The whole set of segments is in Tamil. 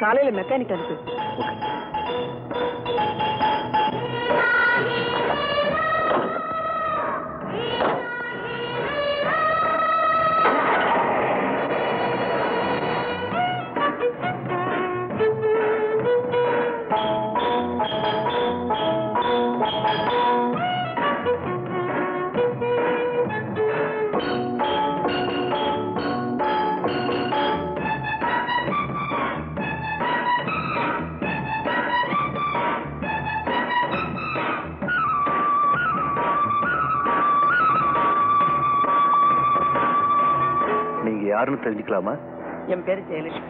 காலையில மெக்கானிக் அனுப்பு. யாருன்னு தெரிஞ்சுக்கலாமா? என் பேரு ஜெயலட்சுமி.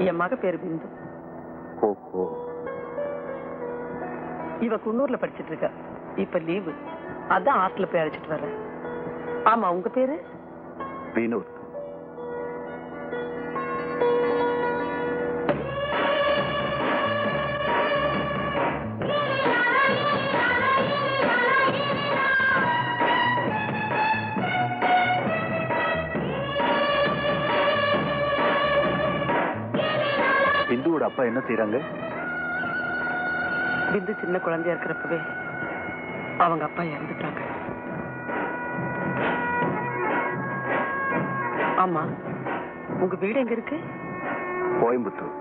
என் மக பேரு பிந்து. ஓஹோ. இவ குன்னூர்ல படிச்சிட்டு இருக்கா. இப்ப லீவு, அதான் ஹாஸ்டல்ல போய் அழைச்சிட்டு வர்றேன். ஆமா, உங்க பேரு? வினோத். பிந்துவோட அப்பா என்ன செய்யறாங்க? பிந்து சின்ன குழந்தையா இருக்கிறப்பவே அவங்க அப்பா இறந்துட்டாங்க. ஆமா, உங்க வீடு எங்க இருக்கு? கோயம்புத்தூர்.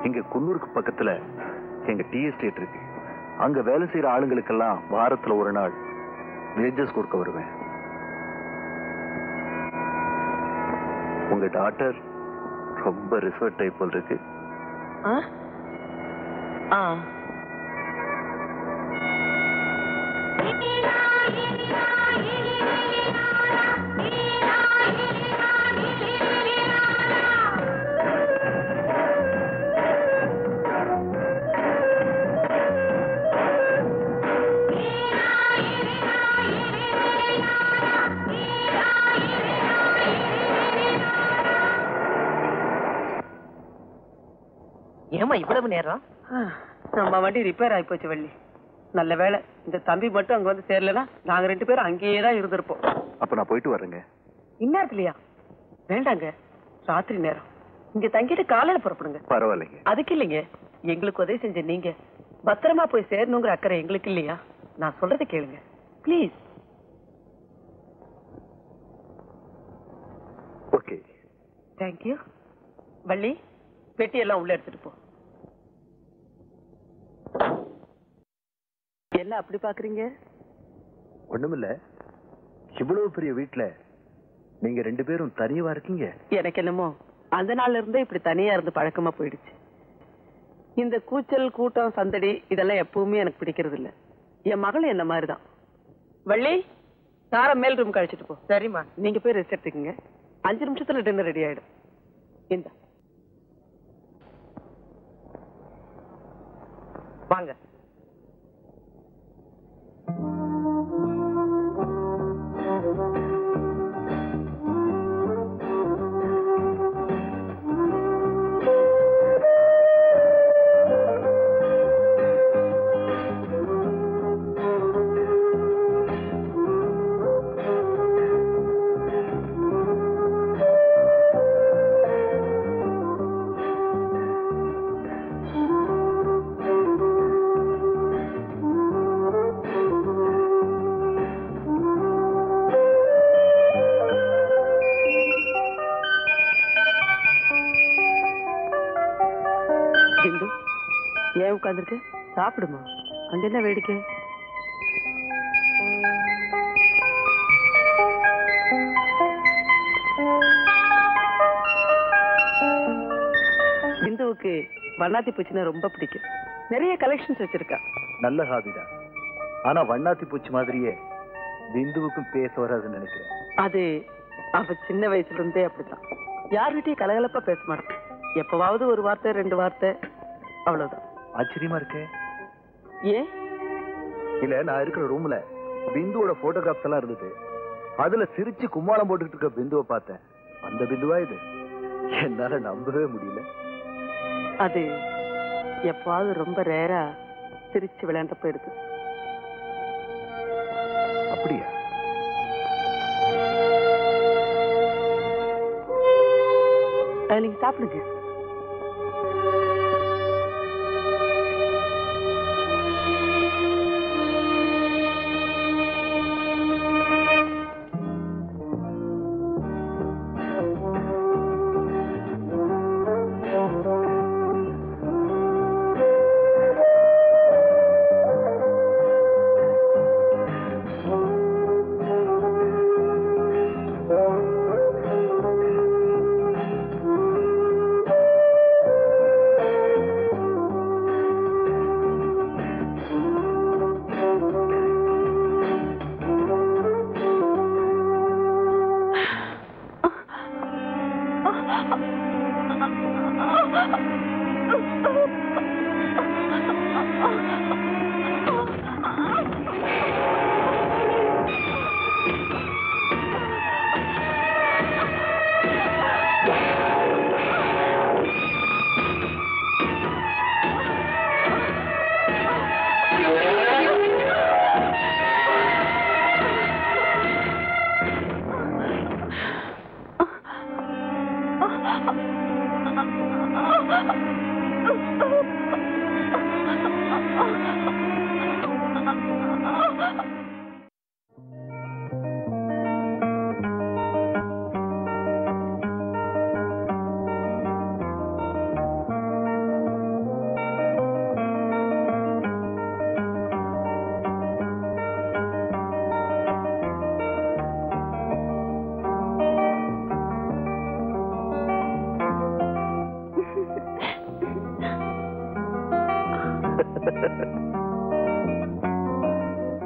இங்க குன்னூருக்கு பக்கத்துல எங்க டீ எஸ்டேட் இருக்கு. அங்க வேலை செய்யற ஆளுங்களுக்கெல்லாம் வாரத்துல ஒரு நாள் வேஜஸ் கொடுக்க வருவேன். உங்க டாக்டர் ரொம்ப ரிசர்வ் டைப் போல் இருக்கு. ஏமா இவ்வளவு நேரம்? நம்ம வண்டி ரிப்பேர் ஆகி போச்சு வள்ளி. நல்ல வேலை இந்த தம்பி மட்டும் அங்க வந்து சேரலனா நாங்க ரெண்டு பேரும் அங்கேயே தான் இருந்திருப்போம். அப்ப நான் போயிட்டு வரேங்க. இந்நேரத்துலயா? வேண்டாங்க, ராத்திரி நேரம். இங்க தங்கிட்டு காலையில புறப்படுங்க. பரவாயில்லைங்க. அதுக்கு இல்லைங்க, எங்களுக்கு உதவி செஞ்ச நீங்க பத்திரமா போய் சேரணுங்கிற அக்கறை எங்களுக்கு இல்லையா? நான் சொல்றதை கேளுங்க பிளீஸ். ஓகே. தேங்க்யூ. வள்ளி, பெட்டி எல்லாம் உள்ள எடுத்துட்டு போ. என்ன அப்படி பாக்குறீங்க? ஒண்ணுமில்ல, இவ்வளவு பெரிய வீட்டுல நீங்க ரெண்டு பேரும் தனியா இருக்கீங்க. எனக்கு என்னமோ அந்த நாள்ல இருந்தே இப்படி தனியா இருந்து பழக்கமா போயிடுச்சு. இந்த கூச்சல் கூட்டம் சந்தடி இதெல்லாம் எப்பவுமே எனக்கு பிடிக்கிறது இல்ல. என் மகளும் என்ன மாதிரிதான். வள்ளி, தாரம் மேல் ரூம் கழிச்சிட்டு போ. சரிம்மா. நீங்க போய் ரெஸ்ட் எடுத்துக்கங்க. 5 நிமிஷத்துல டின்னர் ரெடி ஆயிடும். இந்த வாங்க. இந்து ஏன் உட்காந்துருக்கு? சாப்பிடுமா. அங்க என்ன வேடிக்கை? இந்துவுக்கு வண்ணாத்தி பூச்சினா ரொம்ப பிடிக்கும். நிறைய கலெக்ஷன்ஸ் வச்சிருக்கா. நல்ல ஹாபிதான். ஆனா வண்ணாத்தி பூச்சி மாதிரியே பிந்துவுக்கும் பேச வராதுன்னு நினைக்கிறேன். அது அவ சின்ன வயசுல இருந்தே அப்படித்தான். யார்கிட்டயும் கலகலப்பா பேச மாட்டேன். எப்பவாவது ஒரு வார்த்தை 2 வார்த்தை, அவ்வளவுதான். ஆச்சரியமா இருக்கு. ஏன்? இல்ல, நான் இருக்கிற ரூம்ல பிந்துவோட போட்டோகிராஃப்ஸ் எல்லாம் இருந்தது. அதுல சிரிச்சு கும்மாளம் போட்டுக்கிட்டு இருக்க பிந்துவை பார்த்தேன். அந்த பிந்துவா இது? என்னால நம்பவே முடியல. அது எப்பாவது ரொம்ப ரேரா சிரிச்சு விளையாண்டப்ப எடுத்து. அப்படியா? நீங்க சாப்பிடுங்க.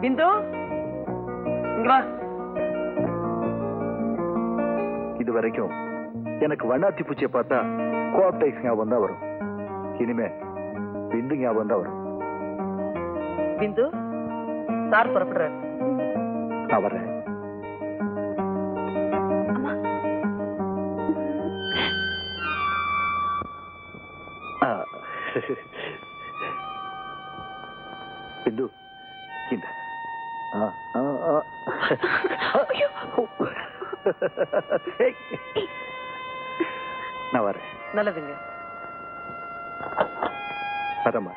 பிந்து, இது வரைக்கும் எனக்கு வண்ணாத்தி பூச்சியை பார்த்தா கோஆப்டைக்ஸ் ஞாபகம் தான் வரும். இனிமே பிந்து ஞாபகம் தான் வரும். பிந்து, சார் புறப்படுறாரு. நான் வர்றேன். பிந்து, இந்த நான் வரேன். நல்லதுங்க. வரமா.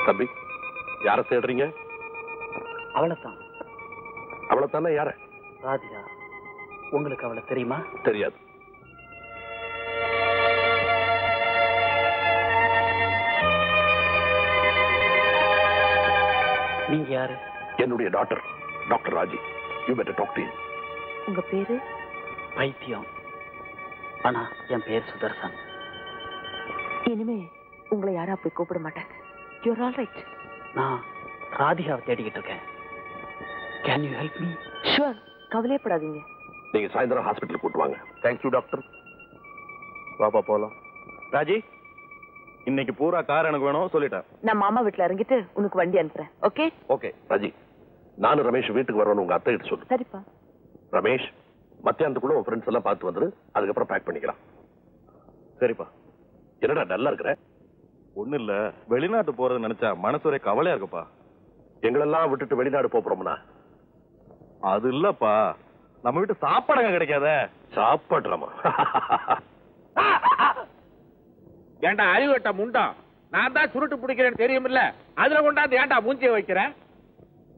தம்பி, யார தேடுறீங்க? அவளைத்தான். அவளைத்தானே? யார? ராதிகா. உங்களுக்கு அவளை தெரியுமா? தெரியாது. நீங்க யாரு? என்னுடைய doctor Raji. You better talk to him. உங்க பேரு? பைத்தியம். ஆனா என் பேர் சுதர்சன். இனிமே உங்களை யாரும் அப்படி கூப்பிட மாட்டாங்க. You are all right. நான் ராதிகாவை தேடிக்கிட்டு இருக்கேன். Can you help me? Sure, கவலையப்படாதீங்க. நீங்க சாயந்தரம் ஹாஸ்பிட்டல் கூட்டு வாங்க. Thank you doctor. வாப்பா போலாம். ராஜி, இன்னைக்கு பூரா கார் எனக்கு வேணும் சொல்லிட்டேன். நான் மாமா வீட்டுல இறங்கிட்டு உனக்கு வண்டி அனுப்புறேன். ஓகே? ஓகே. ராஜி, நானும் ரமேஷ் வீட்டுக்கு வரணும். உங்க அத்தை கிட்ட சொல்லு. சரிப்பா. ரமேஷ், மத்தியானத்துக்குள்ள உன் ஃப்ரெண்ட்ஸ் எல்லாம் பார்த்து வந்துரு. அதுக்கப்புறம் பேக் பண்ணிக்கலாம். சரிப்பா. என்னடா நல்லா இருக்கிற? ஒண்ணு இல்ல, வெளிநாட்டு போறது நினைச்சா மனசு ஒரே கவலையா இருக்குப்பா. எங்களெல்லாம் விட்டுட்டு வெளிநாடு போறோம்னா? அது இல்லப்பா, நம்ம வீட்டு சாப்பாடு அங்க கிடைக்காத. சாப்பாடுறாமா? ஏண்டா அறிவட்ட முண்டம், நான் தான் சுருட்டு பிடிக்கிறேன்னு தெரியும் இல்ல, அதுல கொண்டாந்து ஏண்டா மூஞ்சிய வைக்கிறேன்?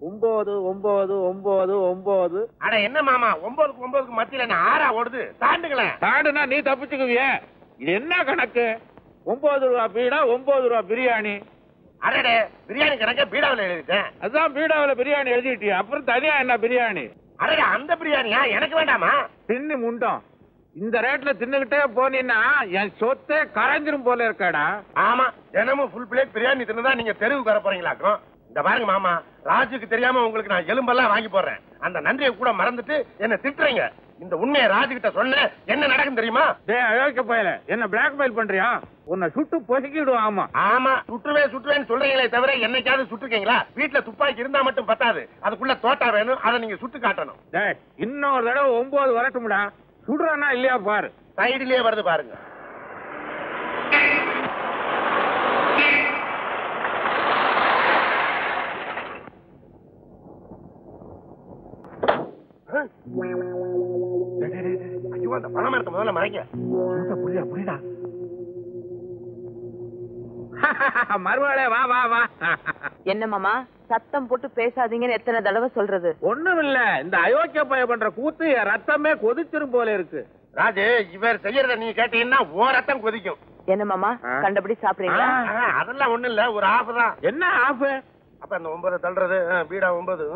9 9 9 9. அட என்ன மாமா 9க்கு 9க்கு மத்தியில என்ன 6 ஓடுது? தாண்டுங்களேன். தாண்டுனா நீ தப்பிச்சுக்குவிய. இது என்ன கணக்கு? 9 ரூபா பீடா 9 ரூபா பிரியாணி. அடடே, பிரியாணி கணக்க பீடாவில் எழுதிட்டேன். அதான் பீடாவில் பிரியாணி எழுதிட்டியா? அப்புறம் தனியா என்ன பிரியாணி? அடடே, அந்த பிரியாணியா? எனக்கு வேண்டாமா? தின்னு முண்டம். இந்த ரேட்ல தின்னுகிட்டே போனீன்னா என் சொத்தே கரைஞ்சிரும் போல இருக்காடா. ஆமா, தினமும் ஃபுல் பிளேட் பிரியாணி தின்னுதான் நீங்க தெருவுக்கு வர போறீங்களாக்கும். இந்த பாருங்க மாமா, ராஜுக்கு தெரியாம உங்களுக்கு நான் எலும்பெல்லாம் வாங்கி போடுறேன். அந்த நன்றியை கூட மறந்துட்டு என்ன திட்டுறீங்க. இந்த உண்மையை ராஜு கிட்ட சொன்ன என்ன நடக்கும் தெரியுமா? டேய் அயோக்கிய பயலே, என்ன பிளாக்மெயில் பண்றியா? உன்னை சுட்டு பொசுக்கிடுவோம். ஆமா ஆமா, சுற்றுவேன்னு சொல்றீங்களே தவிர என்னைக்காவது சுட்டுக்கீங்களா? வீட்டுல துப்பாக்கி இருந்தா மட்டும் பத்தாது, அதுக்குள்ள தோட்டா வேணும். அதை நீங்க சுட்டு காட்டணும். டேய், இன்னொரு தடவை 9 வரட்டும்டா. சுடுறானா இல்லையா பாரு. சைடுலயே வருது பாருங்க. ஐயோ, அந்த பணம் எடுத்த முதல்ல மறைக்க. புரியுதா? மறுவாளே வா வா வா. என்ன மாமா சத்தம் போட்டு பேசாதீங்கன்னு எத்தனை தடவை சொல்றது? ஒண்ணும் இல்ல, இந்த அயோக்கிய பைய பண்ற கூத்து என் ரத்தமே கொதிச்சிரும் போல இருக்கு. ராஜு, இவர் செய்யறத நீ கேட்டீங்கன்னா ஓ ரத்தம் கொதிக்கும். என்ன மாமா கண்டபடி சாப்பிடுறீங்களா? அதெல்லாம் ஒண்ணு இல்ல, ஒரு ஆஃப் தான். என்ன ஆஃப்? அப்ப அந்த 9 தள்ளுறது பீடா 9.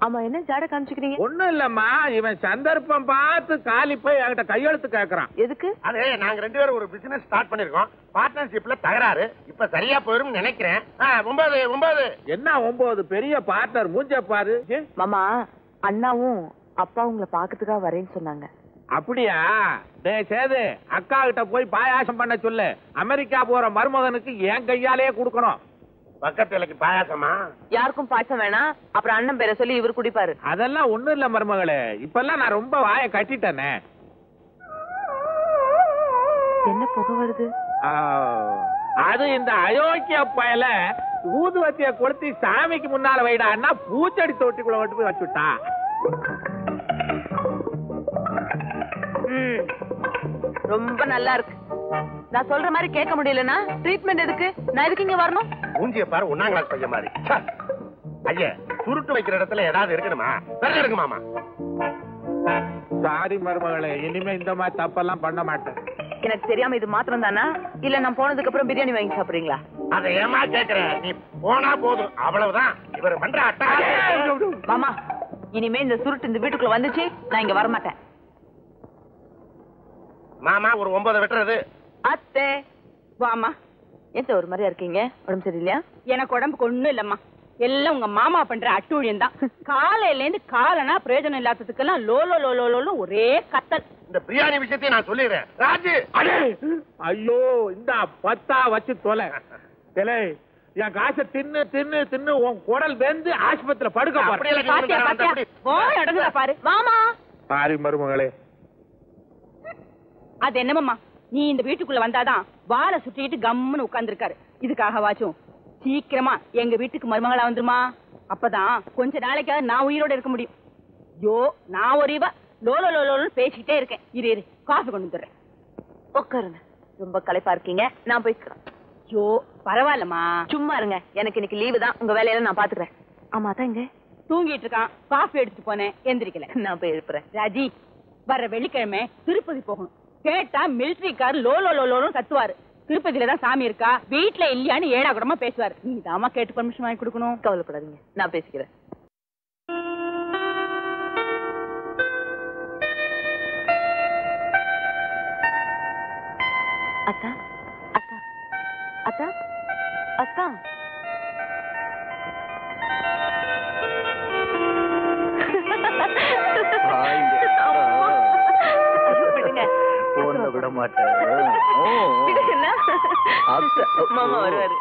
ஆமா, என்ன ஜாட காமிச்சுக்கிறீங்க? ஒண்ணும் இல்லம்மா, இவன் சந்தர்ப்பம் பார்த்து காலி போய் என்கிட்ட கையெழுத்து கேக்குறான். எதுக்கு? அது நாங்க 2 பேரும் ஒரு பிசினஸ் ஸ்டார்ட் பண்ணிருக்கோம். பார்ட்னர்ஷிப்ல தகராறு. இப்ப சரியா போயிரும் நினைக்கிறேன். 9. என்ன 9? பெரிய பார்ட்னர் மூஞ்ச பாரு. மாமா, அண்ணாவும் அப்பா உங்களை பாக்கிறதுக்காக வரேன்னு சொன்னாங்க. அப்படியா? டேய் சேது, அக்கா கிட்ட போய் பாயாசம் பண்ண சொல்லு. அமெரிக்கா போற மருமகனுக்கு என் கையாலேயே கொடுக்கணும். பக்கத்துல பாயாசமா? யாருக்கும் பாயசம் வேணாம். அப்புறம் அண்ணன் பேரை சொல்லி இவர் குடிப்பாரு. அதெல்லாம் ஒண்ணும் இல்ல மருமகளே, இப்பெல்லாம் நான் ரொம்ப வாயை கட்டிட்டேனே. என்ன புகை வருது? அது இந்த அயோக்கிய பயல ஊதுவத்திய கொளுத்தி சாமிக்கு முன்னால வைடான்னா பூச்செடி தொட்டிக்குள்ள விட்டு போய் வச்சுட்டா. ரொம்ப நல்லா இருக்கு. நான் சொல்ற மாதிரி கேட்க முடியலன்னா ட்ரீட்மெண்ட் எதுக்கு? நான் எதுக்கு இங்க வரணும்? மூஞ்சிய பாரு, 1ஆம் கிளாஸ் பையன் மாதிரி. ஐயா, சுருட்டு வைக்கிற இடத்துல ஏதாவது இருக்கணுமா? வெள்ள இருக்குமாமா? சாரி மருமகளே, இனிமே இந்த மாதிரி தப்பெல்லாம் பண்ண மாட்டேன். எனக்கு தெரியாம இது மாத்திரம் தானா? இல்ல நான் போனதுக்கு அப்புறம் பிரியாணி வாங்கி சாப்பிடுறீங்களா? அதை ஏமா கேக்குறேன்? நீ போனா போதும், அவ்வளவுதான். இவர் பண்ற அட்டா. மாமா, இனிமே இந்த சுருட்டு இந்த வீட்டுக்குள்ள வந்துச்சு, நான் இங்க வரமாட்டேன். மாமா, ஒரு 9 வெட்டுறது. அத்தை வாமா. ஏன் ஒரு மாதிரியா இருக்கீங்க? உடம்பு சரியில்லையா? எனக்கு உடம்புக்கு ஒண்ணும் இல்லம்மா, எல்லாம் உங்க மாமா பண்ற அட்டூழியம் தான். காலையில இருந்து காலனா பிரயோஜனம் இல்லாததுக்கெல்லாம் லோலோ லோலோ லோலோ ஒரே கத்தல். இந்த பிரியாணி விஷயத்தையும் நான் சொல்லிடுறேன். ராஜு, ஐயோ, இந்த 10 வச்சு தொலை. என் காசை தின்னு தின்னு தின்னு உன் குடல் வெந்து ஆஸ்பத்திரியில படுக்க பாரு. மாமா, சாரி மருமகளே. அது என்னமாமா, நீ இந்த வீட்டுக்குள்ள வந்தாதான் வாழை சுற்றிட்டு கம்முன்னு உட்கார்ந்துருக்காரு. இதுக்காகவாச்சும் சீக்கிரமா எங்க வீட்டுக்கு மருமகளா வந்துருமா? அப்பதான் கொஞ்ச நாளைக்காவது நான் உயிரோட இருக்க முடியும். யோ, நான் ஒரு லோலோ லோலோன்னு பேசிக்கிட்டே இருக்கேன். இரு காஃபி கொண்டு வந்துடுறேன். உட்காருங்க. ரொம்ப களைப்பா இருக்கீங்க, நான் போய்க்கிறேன். யோ, பரவாயில்லம்மா, சும்மா இருங்க. எனக்கு இன்னைக்கு லீவு தான். உங்க வேலையில நான் பாத்துக்கிறேன். ஆமா தான் இங்க தூங்கிட்டு இருக்கான். காஃபி எடுத்துட்டு போனேன், எந்திரிக்கல. நான் போய் எழுப்புறேன். ராஜி, வர்ற வெள்ளிக்கிழமை திருப்பதி போகணும். கேட்டா மிலிட்டரிக்கார் லோலோ லோலோன்னு கத்துவாரு. திருப்பதியில தான் சாமி இருக்கா, வீட்டுல இல்லையான்னு ஏடாகுடமா பேசுவாரு. நீ தாமா கேட்டு பர்மிஷன் வாங்கி கொடுக்கணும். கவலைப்படாதீங்க, நான் பேசிக்கிறேன். அத்தா அத்தா அத்தா அத்தா, விட மாட்டேன். மாமா வருவாரு.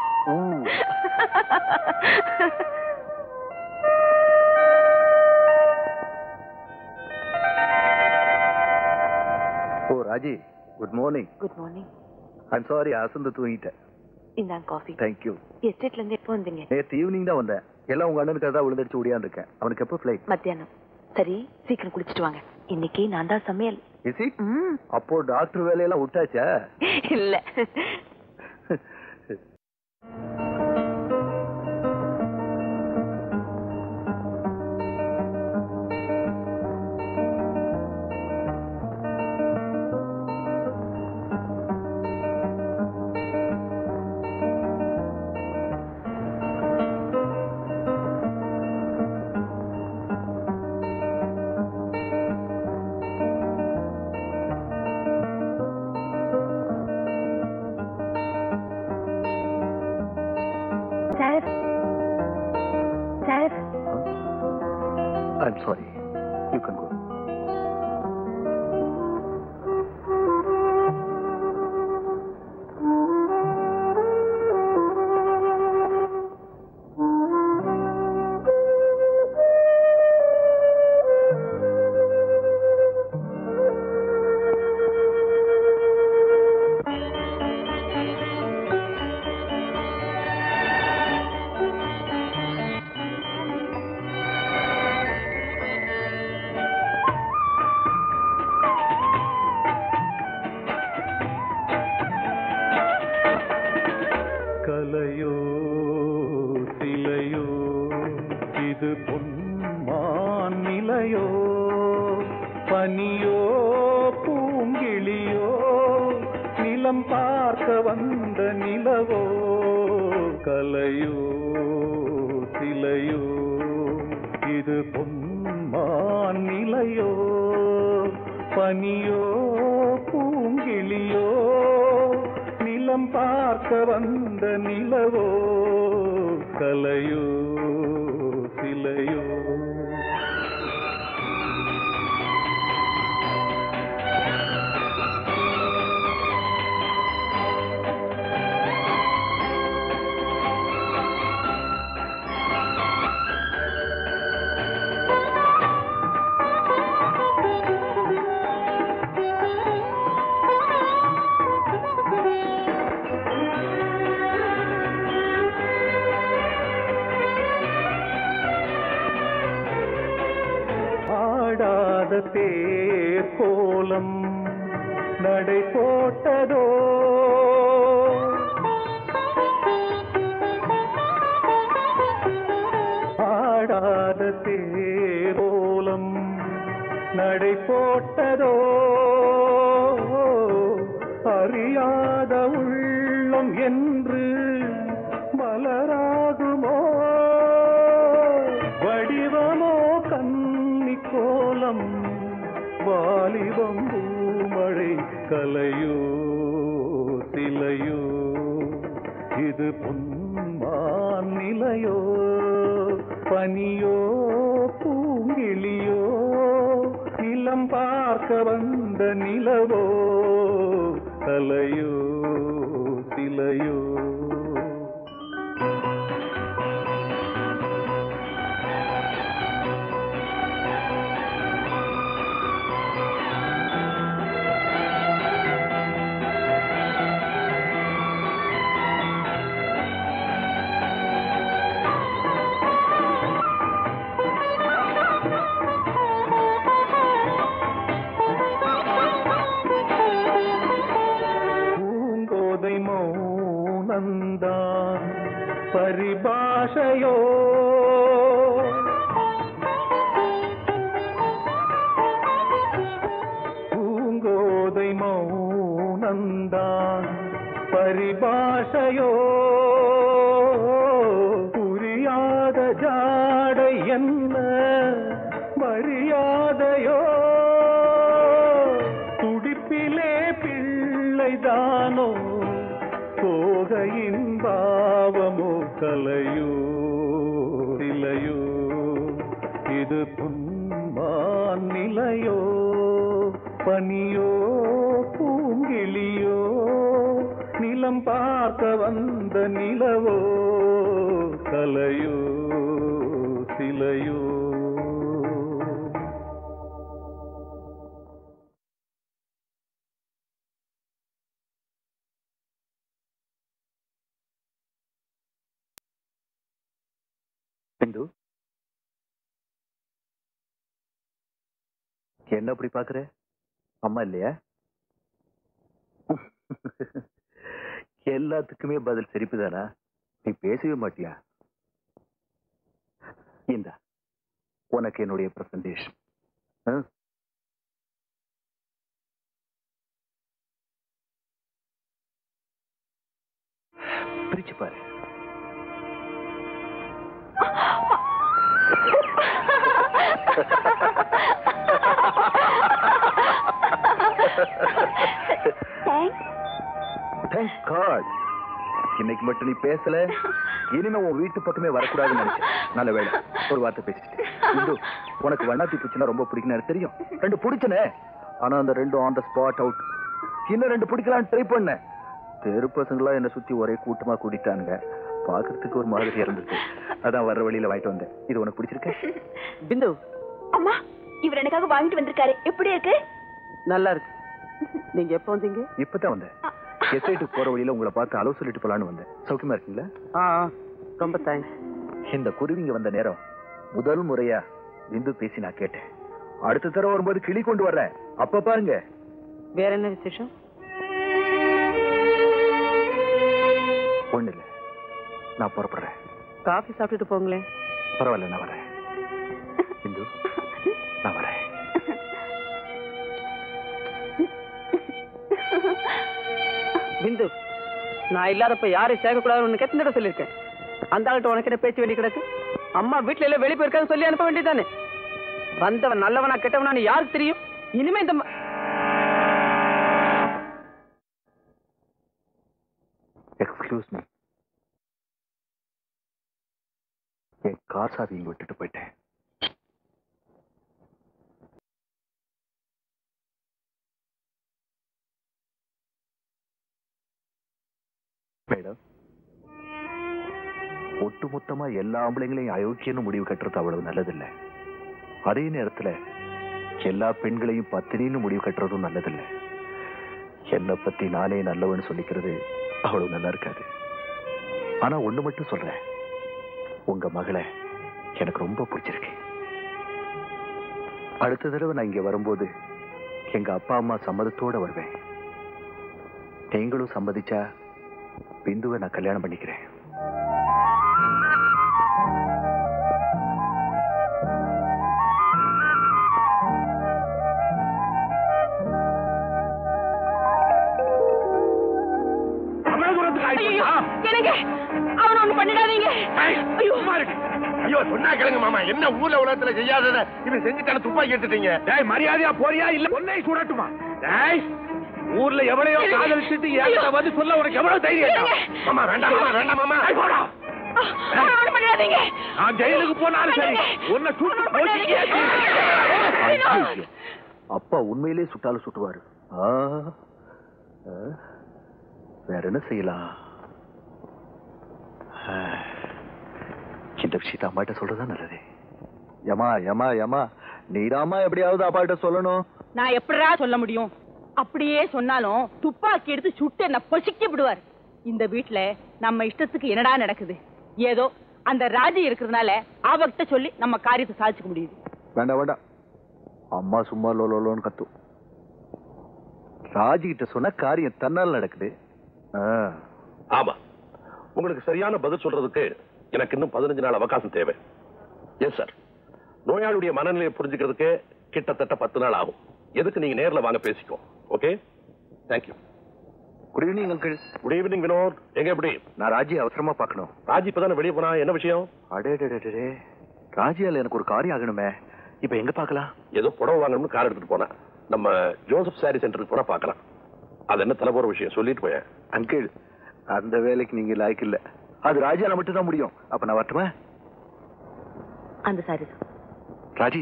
Oh Raji, good morning. Good morning. I'm sorry, அசந்து தூங்கிட்டேன். இந்தாங்க காஃபி. தேங்க்யூ. எஸ்டேட்ல இருந்து எப்போ வந்தீங்க? நேற்று ஈவினிங் தான் வந்தேன். எல்லாம் உங்க அண்ணனுக்கு தான் விழுந்தடிச்சு ஓடியாந்துருக்கேன். அவனுக்கு எப்போ ஃபிளைட்? மத்தியானம். சரி, சீக்கிரம் குளிச்சுட்டு வாங்க. இன்னைக்கு நான் தான் சமையல். அப்போ டாக்டர் வேலையெல்லாம் விட்டாச்சா? இல்ல. Sir. I'm sorry. You can go. கலையோ சிலையோ இது பொன்மான் நிலையோ பனியோ பூங்கிளியோ நிலம் பார்க்க வந்த நிலவோ கலையோ சிலையோ இது பொன்மான் நிலையோ பனியோ பூங்கிளியோ நிலம் பார்க்க வந்த நிலவோ கலையோ சிலையோ தேர் கோலம் நடை போட்டதோ ஆடாத தேர் கோலம் நடை போட்டதோ அறியாத உள்ளம் என்று மலராகுமோ வடிவமோ கன்னி கோலம் வாலிபம் பூமழை கலையோ சிலையோ இது பொன்மான் நிலையோ பனியோ பூங்கிளியோ நிலம் பார்க்க வந்த நிலவோ கலையோ சிலையோ மௌனந்தான் பரிபாஷையோ பூங்கோதை மௌனந்தான் பரிபாஷையோ புரியாத ஜாடை என்ன மரியாதையோ துடிப்பிலே பிள்ளைதானோ போகையின் பாவமோ கலையோ சிலையோ இது பொன்மான் நிலையோ பனியோ பூங்கிளியோ நிலம் பார்க்க வந்த நிலவோ கலையோ சிலையோ இந்து என்ன அப்படி பாக்குற அம்மா இல்லையா எல்லாத்துக்குமே பதில் சிரிப்புதானா நீ பேசவே மாட்டியா இந்தா உனக்கு என்னுடைய பிரசன்டேஷன் பிரிச்சு பாரு Thank God. இன்னைக்கு மட்டும் நீ பேசல, இனிமே உன் வீட்டு பக்கமே வரக்கூடாதுன்னு நினைச்சேன். நல்ல வேலை ஒரு வார்த்தை பேசிட்டு. உனக்கு வண்ணாத்தி பூச்சினா ரொம்ப பிடிக்கும் எனக்கு தெரியும். 2 பிடிச்சனே, ஆனா அந்த 2 ஆன் த ஸ்பாட் அவுட். இன்னும் 2 பிடிக்கலாம் ட்ரை பண்ண. தெரு பசங்களா என்ன சுத்தி ஒரே கூட்டமா கூட்டிட்டானுங்க. பாக்குறதுக்கு ஒரு மாதிரி இருந்துச்சு. அதான் வர்ற வழியில வாங்கிட்டு வந்தேன். இது உனக்கு பிடிச்சிருக்க? பிந்து, அம்மா, இவர் எனக்காக வாங்கிட்டு வந்திருக்காரு. எப்படி இருக்கு? நல்லா இருக்கு. நீங்க எப்ப வந்தீங்க? இப்பதான் வந்தேன். எஸ்டேட்டுக்கு போற வழியில உங்களை பார்த்து அளவு சொல்லிட்டு போலான்னு வந்தேன். சௌக்கியமா இருக்கீங்களா? ரொம்ப தேங்க்ஸ். இந்த குருவிங்க வந்த நேரம் முதல் முறையா பிந்து பேசி நான் கேட்டேன். அடுத்த தடவை வரும்போது கிளி கொண்டு வர்றேன், அப்ப பாருங்க. வேற என்ன விசேஷம்? ஒண்ணு இல்ல, நான் புறப்படுறேன். காஃபி சாப்பிட்டுட்டு போங்களேன். பரவாயில்ல, நான் வரேன். பிந்து, நான் வரேன். பிந்து, நான் இல்லாதப்ப யாரையும் சேர்க்கக்கூடாதுன்னு எத்தனை தடவை சொல்லியிருக்கேன். அந்த ஆள்கிட்ட உனக்கு என்ன பேச்சு வெளியே கிடக்கு? அம்மா வீட்டுல எல்லாம் வெளியே போயிருக்கான்னு சொல்லி அனுப்ப வேண்டியதானே. வந்தவன் நல்லவனா கெட்டவனான்னு யாருக்கு தெரியும்? இனிமே இந்த எக்ஸ்கியூஸ் மீ, என் கார் சாவி இங்க விட்டுட்டு போயிட்டேன். மேடம், ஒட்டுமொத்தமா எல்லா ஆம்பளைங்களையும் அயோக்கியன்னு முடிவு கட்டுறது அவ்வளவு நல்லதில்லை. அதே நேரத்துல எல்லா பெண்களையும் பத்தினின்னு முடிவு கட்டுறதும் நல்லதில்லை. என்னை பத்தி நானே நல்லவன்னு சொல்லிக்கிறது அவ்வளவு நல்லா இருக்காது. ஆனா ஒண்ணு மட்டும் சொல்றேன், உங்க மகளை எனக்கு ரொம்ப பிடிச்சிருக்கு. அடுத்த தடவை நான் இங்க வரும்போது எங்க அப்பா அம்மா சம்மதத்தோட வருவேன். நீங்களும் சம்மதிச்சா பிந்துவை நான் கல்யாணம் பண்ணிக்கிறேன். ஐயோ, சொன்னா கேளுங்க மாமா. என்ன ஊர்ல உலகத்துல செய்யாதத இவன் செஞ்சுட்டான துப்பாக்கி எடுத்துட்டீங்க. மரியாதையா போறியா இல்ல ஒன்னை சுடட்டுமா? ஊர்ல எவ்வளையோ காதலிச்சுட்டு ஏன் வந்து சொல்ல உனக்கு எவ்வளவு தைரியம்? மாமா வேண்டாம் மாமா, வேண்டாம் மாமா. நான் ஜெயிலுக்கு போனாலும் சரி உன்னை சுட்டு அப்பா உண்மையிலே சுட்டாலும் சுட்டுவாரு. வேற என்ன செய்யலாம்? இந்த விஷயத்த அம்மாட்ட சொல்றதுதான் நல்லது. யமா யமா யமா, நீதாமா எப்படியாவது அப்பாட்ட சொல்லணும். நான் எப்படிடா சொல்ல முடியும்? அப்படியே சொன்னாலும் துப்பாக்கி எடுத்து சுட்டு என்ன பொசுக்கி விடுவார். இந்த வீட்டுல நம்ம இஷ்டத்துக்கு என்னடா நடக்குது? ஏதோ அந்த ராஜி இருக்கிறதுனால அவர்கிட்ட சொல்லி நம்ம காரியத்தை சாதிச்சுக்க முடியுது. வேண்டாம் வேண்டாம், அம்மா சும்மா லோலோன்னு கத்தும். ராஜி கிட்ட சொன்ன காரியம் தன்னால் நடக்குது. ஆமா, உங்களுக்கு சரியான பதில் சொல்றதுக்கு எனக்கு இன்னும் 15 நாள் அவகாசம் தேவை. எஸ் சார், நோயாளியுடைய மனநிலையை புரிஞ்சுக்கிறதுக்கு கிட்டத்தட்ட 10 நாள் ஆகும். எதுக்கு நீங்க நேர்ல வாங்க பேசிக்கோ. Okay, thank you. Good evening uncle. Good evening Vinod. எங்க எப்படி? நான் ராஜி அவசரமா பார்க்கணும். ராஜி இப்பதானே வெளியே போனா, என்ன விஷயம்? அடே ராஜியால எனக்கு ஒரு காரியம் ஆகணுமே. இப்ப எங்க பார்க்கலாம்? ஏதோ புடவை வாங்கணும்னு கார் எடுத்துட்டு போனேன். நம்ம ஜோசப் சாரி சென்டருக்கு போனா பார்க்கலாம். அது என்ன தலை போற விஷயம் சொல்லிட்டு போய. அங்கிள், அந்த வேலைக்கு நீங்க லாய்க்கு இல்ல. அது ராஜியால மட்டும் தான் முடியும். அப்ப நான் வரட்டுமா? அந்த சாரி ராஜி,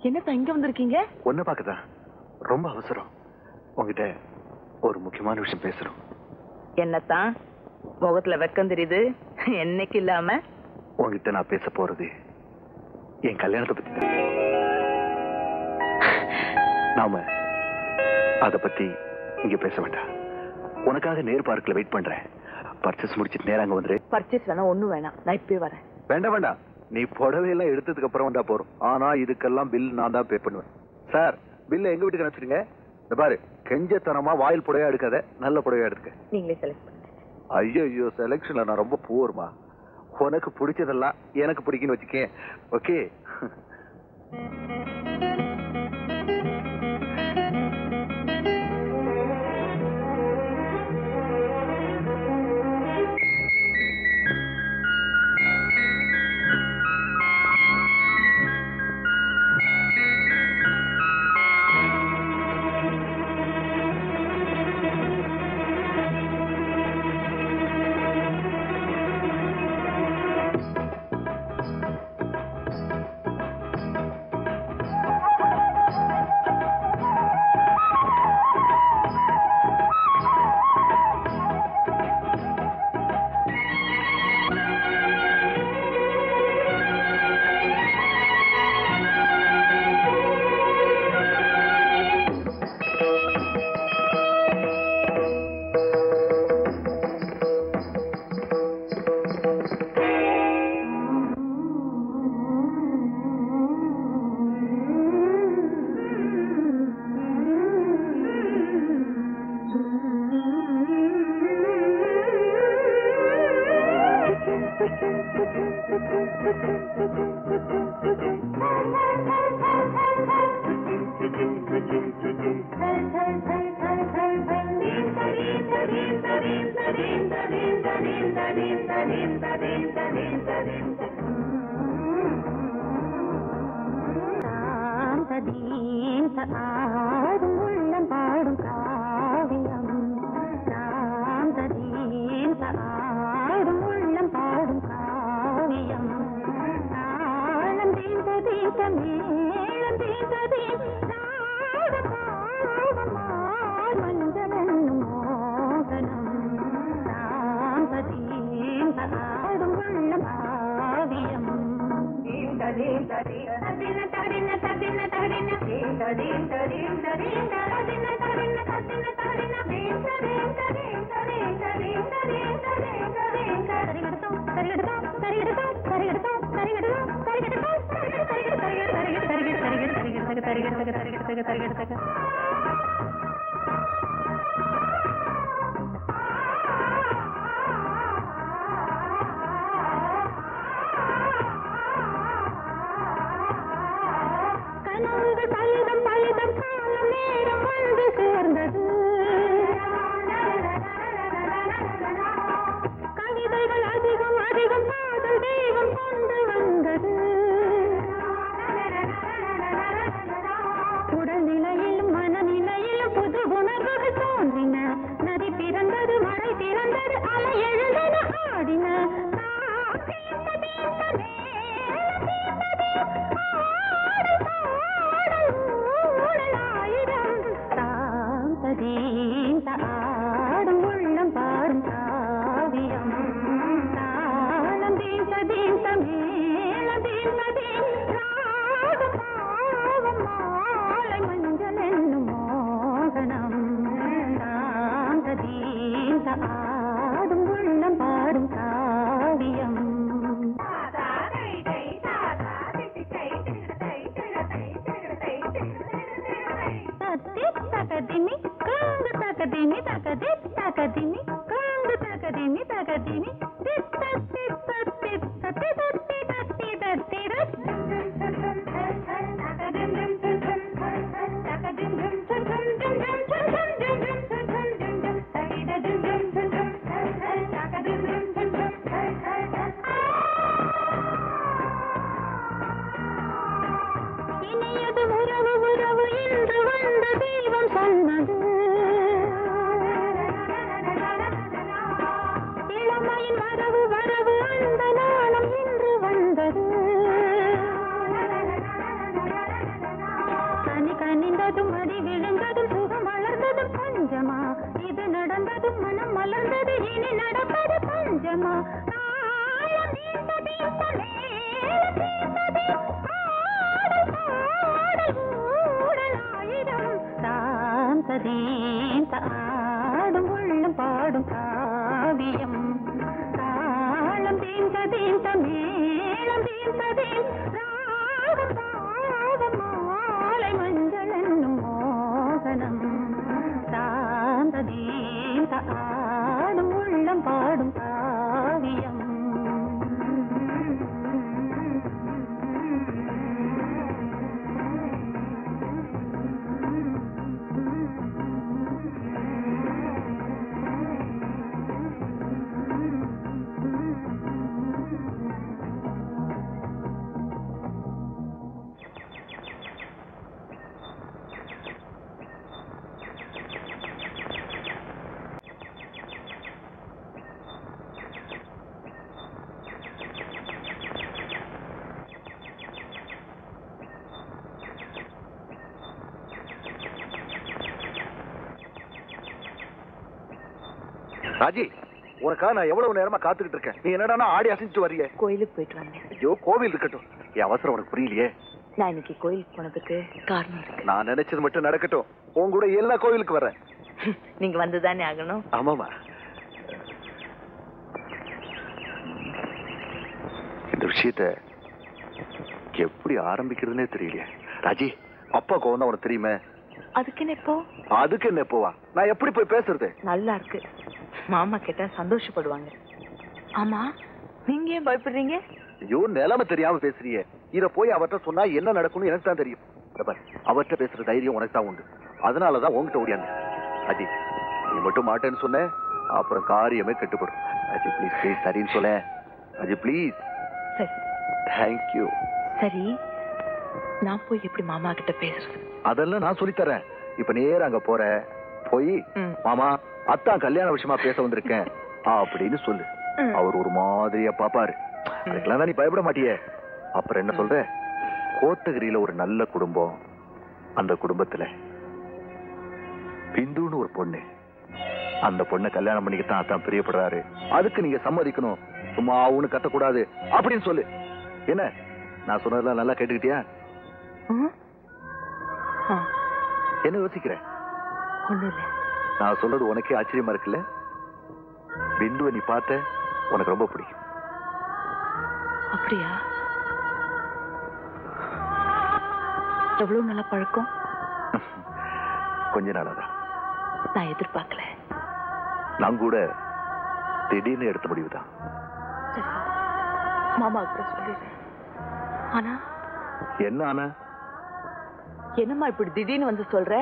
என்னப்பா இங்க வந்திருக்கீங்க? ஒன்ன பார்க்கதான், ரொம்ப அவசரம். உங்ககிட்ட ஒரு முக்கியமான விஷயம் பேசுறோம். என்னத்தான் முகத்துல வெக்கம் தெரியுது? என்னைக்கு இல்லாம உங்ககிட்ட நான் பேச போறது என் கல்யாணத்தை பத்தி தான். நாம அத பத்தி இங்க பேச வேண்டாம். உனக்காக நேர் பார்க்கல வெயிட் பண்றேன். பர்ச்சேஸ் முடிச்சிட்டு நேரா அங்க வந்துரு. பர்ச்சேஸ் வேணா, ஒண்ணும் வேணாம், நான் இப்பவே வரேன். வேண்டாம் வேண்டாம், நீ புடவையெல்லாம் எடுத்ததுக்கு அப்புறம் வந்தா போறோம். ஆனா இதுக்கெல்லாம் பில் நான் தான் பே பண்ணுவேன். சார், பில்ல எங்க வீட்டுக்கு அனுப்பிச்சிடுங்க. இந்த பாரு, கெஞ்சத்தனமா வாயில் புடவையா எடுக்காத, நல்ல புடவையா எடுக்க. நீங்களே செலக்ட் பண்ணுங்க. ஐயோ, செலக்ஷன்ல நான் ரொம்ப பூர்மா. உனக்கு பிடிச்சதெல்லாம் எனக்கு பிடிக்குன்னு வச்சுக்கேன். ஓகே. ஆடும் உள்ளம் பாடும் காவியம் ஆடும் உள்ளம் பாடும் காவியம் தாளம் தீந்த தீந்த மேளம் தீந்த தீந்த மஞ்சளும் மோகனம் தாம்பதீந்த ஆடும் உள்ளம் காவியம் கவிதைகள் அதிகம் அதிகம் காதல் தெய்வம் கொண்டு வந்தது உடல்நிலையிலும் மனநிலையிலும் புது உணர்வுகள் தோன்றின நதி பிறந்தது மழை திறந்தது அலை எழுந்தது ஆடின ஆடும் உள்ளம் பாடும் காவியம் தாளம் தீந்த தீந்த மேளம் தீந்த தீந்த மாலை மஞ்சள் என்னும் மோகனம் தாந்த தீந்த ஆடும் உள்ளம் பாடும் காவியம் தகதிமி காங்கு தகதிமி தகதி தகதிமி காங்கு தகதிமி தகதிமி தித்த தித்த தித்த தித்தி தத்தி தத்தி இனியது உறவு உறவு என்று வந்த தெய்வம் சொன்னது இளமையின் வரவு வரவு அந்த நாளும் இன்று வந்தது கனி கனிந்ததும் அடி விழுந்ததும் சுகம் வளர்ந்ததும் பஞ்சமா இது நடந்ததும் மனம் மலர்ந்தது இனி நடப்பது பஞ்சமா ஆடும் உள்ளம் பாடும் காவியம் தாளம் தீந்த தீந்த மேளம் தீந்த தீந்த மாலை மஞ்சள் என்னும் மோகனம் தாந்த தீந்த ஆடும் உள்ளம் பாடும் காவியம் ராஜி, உனக்கா நான் எவ்வளவு நேரமா காத்துக்கிட்டு இருக்கேன். நீ என்னடா ஆடி அசைச்சிட்டு வர்றீங்க? கோயிலுக்கு போயிட்டு வந்தேன். ஐயோ, கோவில் இருக்கட்டும். என் அவசரம் உனக்கு புரியலையே. நான் இன்னைக்கு கோயிலுக்கு போனதுக்கு காரணம் இருக்கு. நான் நினைச்சது மட்டும் நடக்கட்டும். உன் கூட எல்லா கோவிலுக்கு வர்றேன். நீங்க வந்துதானே ஆகணும். ஆமாமா. இந்த விஷயத்த எப்படி ஆரம்பிக்கிறதுனே தெரியலையே. ராஜி, அப்பா கோவம் தான் உனக்கு தெரியுமே. அதுக்கு என்ன இப்போ? அதுக்கு என்ன இப்போவா? நான் எப்படி போய் பேசுறது? நல்லா இருக்கு. மாமா கேட்டா சந்தோஷப்படுவாங்க. ஆமா, நீங்க ஏன் பயப்படுறீங்க? ஐயோ நிலைமை தெரியாம பேசுறியே. இத போய் அவர்கிட்ட சொன்னா என்ன நடக்கும்னு எனக்கு தான் தெரியும். அவர்கிட்ட பேசுற தைரியம் உனக்கு தான் உண்டு. அதனாலதான் உங்ககிட்ட ஓடியாங்க. அஜி நீ மட்டும் மாட்டேன்னு சொன்ன அப்புறம் காரியமே கெட்டுப்படும். அஜி ப்ளீஸ் ப்ளீஸ் சரின்னு சொல்ல. அஜி ப்ளீஸ். சரி தேங்க்யூ. சரி நான் போய் எப்படி மாமா கிட்ட பேசுறது? அதெல்லாம் நான் சொல்லித்தரேன். இப்ப நேரம் அங்க போற போய் மாமா அத்தான் கல்யாண விஷயமா பேச வந்திருக்கேன் அப்படின்னு சொல்லு. அவர் ஒரு மாதிரியா பாப்பாரு. அதுக்கெல்லாம் தான் நீ பயப்பட மாட்டியே. அப்புறம் என்ன சொல்ற? கோத்தகிரியில ஒரு நல்ல குடும்பம். அந்த குடும்பத்துல பிந்துன்னு ஒரு பொண்ணு. அந்த பொண்ணை கல்யாணம் பண்ணிக்கத்தான் அத்தான் பிரியப்படுறாரு. அதுக்கு நீங்க சம்மதிக்கணும். சும்மா அவனு கத்தக்கூடாது அப்படின்னு சொல்லு. என்ன நான் சொன்னதெல்லாம் நல்லா கேட்டுக்கிட்டியா? என்ன யோசிக்கிற? நான் சொல்றது உனக்கே ஆச்சரியமா இருக்குல்ல? பிந்துவை நீ பார்த்த உனக்கு ரொம்ப பிடிக்கும். அப்படியா? எவ்வளவு நல்ல பழக்கம்? கொஞ்ச நாளாதான். நான் எதிர்பார்க்கல. நான் கூட திடீர்னு எடுத்த முடிவுதான். மாமா அப்புறம் சொல்லிடுறேன். ஆனா என்ன ஆனா? என்னம்மா இப்படி திடீர்னு வந்து சொல்ற?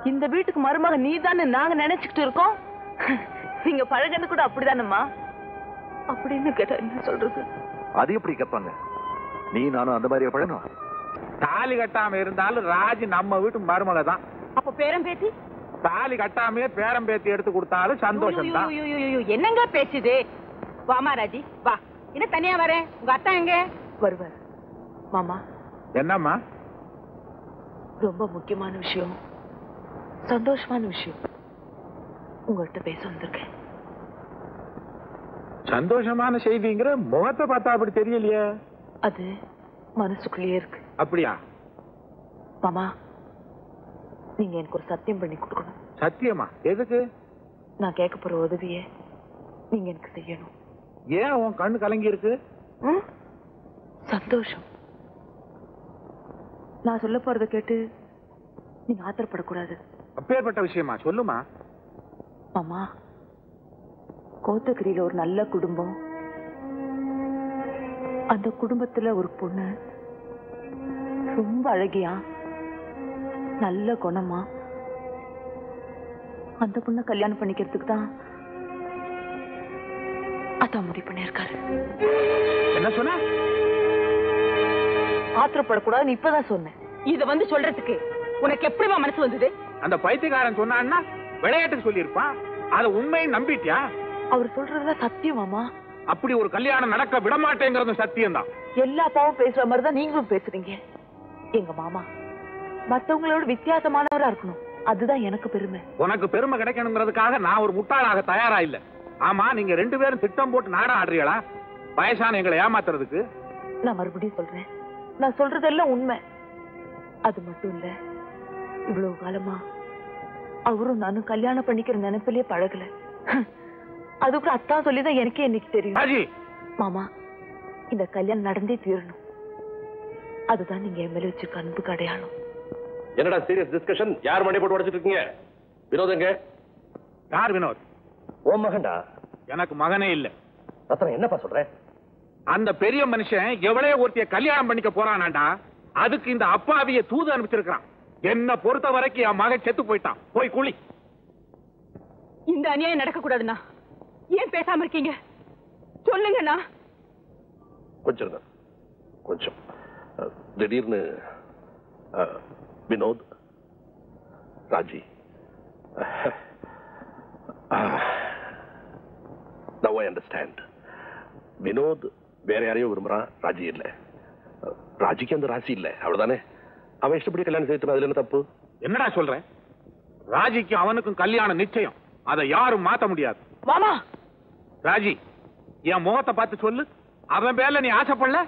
இந்த வீட்டுக்கு மருமக நீ தானே நாங்க நினைச்சுக்கிட்டு இருக்கோம். நீங்க பழகன்னு கூட அப்படிதானம்மா? அப்படின்னு கேட்டா என்ன சொல்றது? அது எப்படி கேட்பாங்க? நீ நானும் அந்த மாதிரி பழகணும். தாலி கட்டாம இருந்தாலும் ராஜி நம்ம வீட்டு மருமக தான். அப்ப பேரம் பேத்தி? தாலி கட்டாமையே பேரம் பேத்தி எடுத்து கொடுத்தாலும் சந்தோஷம் தான். என்னங்க பேச்சுது? வாமா ராஜி வா. என்ன தனியா வரேன்? உங்க அத்தா எங்க? வருவார். மாமா. என்னம்மா? ரொம்ப முக்கியமான விஷயம், சந்தோஷமான விஷயம் உங்கள்கிட்ட பேச வந்திருக்கேன். சந்தோஷமான செய்திங்கிற முகத்தை பார்த்தா அப்படி தெரியலையே. அது மனசுக்குள்ளேயே இருக்கு. அப்படியா? மாமா நீங்க எனக்கு ஒரு சத்தியம் பண்ணி கொடுக்கணும். சத்தியமா? எதுக்கு? நான் கேட்க போற உதவிய நீங்க எனக்கு செய்யணும். ஏன் உன் கண்ணு கலங்கி இருக்கு? சந்தோஷம். நான் சொல்ல போறதை கேட்டு நீங்க ஆத்திரப்படக்கூடாது. அப்பேற்பட்ட விஷயமா? சொல்லுமா. மாமா கோத்தகிரியில ஒரு நல்ல குடும்பம். அந்த குடும்பத்துல ஒரு பொண்ணு ரொம்ப அழகியா நல்ல குணமா. அந்த பொண்ணை கல்யாணம் பண்ணிக்கிறதுக்கு தான் அதான் முடிவு பண்ணிருக்காரு. என்ன சொன்ன? ஆத்திரப்படக்கூடாதுன்னு இப்பதான் சொன்னேன். இத வந்து சொல்றதுக்கு உனக்கு எப்படிமா மனசு வந்தது? அந்த பைத்தியக்காரன் சொன்னான்னா விளையாட்டுக்கு சொல்லியிருப்பான். அதை உண்மையை நம்பிட்டியா? அவர் சொல்றதுதான் சத்தியம் மாமா. அப்படி ஒரு கல்யாணம் நடக்க விட மாட்டேங்கிறது சத்தியம் தான். எல்லா அப்பாவும் பேசுற மாதிரிதான் நீங்களும் பேசுறீங்க. எங்க மாமா மத்தவங்களோட வித்தியாசமானவரா இருக்கணும். அதுதான் எனக்கு பெருமை. உனக்கு பெருமை கிடைக்கணுங்கிறதுக்காக நான் ஒரு முட்டாளாக தயாரா இல்ல. ஆமா, நீங்க ரெண்டு பேரும் திட்டம் போட்டு நாடா ஆடுறீங்களா வயசான எங்களை ஏமாத்துறதுக்கு? நான் மறுபடியும் சொல்றேன், நான் சொல்றதெல்லாம் உண்மை. அது மட்டும் இல்ல, இவ்வளவு காலமா அவரும் நானும் கல்யாணம் பண்ணிக்கிற நினைப்பிலேயே பழகல. அதுக்கு அத்தா சொல்லிதான் எனக்கே இன்னைக்கு தெரியும். மாமா இந்த கல்யாணம் நடந்தே தீரணும். அதுதான் நீங்க என் மேல வச்சிருக்க அன்புக்கு அடையாளம். என்னடா சீரியஸ் டிஸ்கஷன்? யார் மணி போட்டு உடைச்சிட்டு இருக்கீங்க? வினோத் எங்க? யார் வினோத்? ஓ மகன்டா. எனக்கு மகனே இல்ல. ரத்னம் என்னப்பா சொல்ற? அந்த பெரிய மனுஷன் எவ்வளவு ஒருத்திய கல்யாணம் பண்ணிக்க போறானாண்டா, அதுக்கு இந்த அப்பாவிய தூது அனுப்பிச்சிருக்கான். என்ன பொறுத்த வரைக்கும் என் மகன் செத்து போயிட்டான். போய் குழி. இந்த அநியாயம் நடக்க கூடாதுண்ணா. ஏன் பேசாம இருக்கீங்க? சொல்லுங்கண்ணா. கொஞ்சம் கொஞ்சம் திடீர்னு Vinod, Raji, now I understand. Vinod வேற யாரையும் விரும்புறான், ராஜி இல்ல. ராஜிக்கு அந்த ராசி இல்ல, அவ்வளவுதானே? அவன் இஷ்டப்படி கல்யாணம் செய்து அதுல என்ன தப்பு? என்னடா சொல்ற? ராஜிக்கும் அவனுக்கும் கல்யாணம் நிச்சயம். அதை யாரும் மாத்த முடியாது. மாமா ராஜி, என் முகத்தை பார்த்து சொல்லு, அவன் பேர்ல நீ ஆசைப்படல?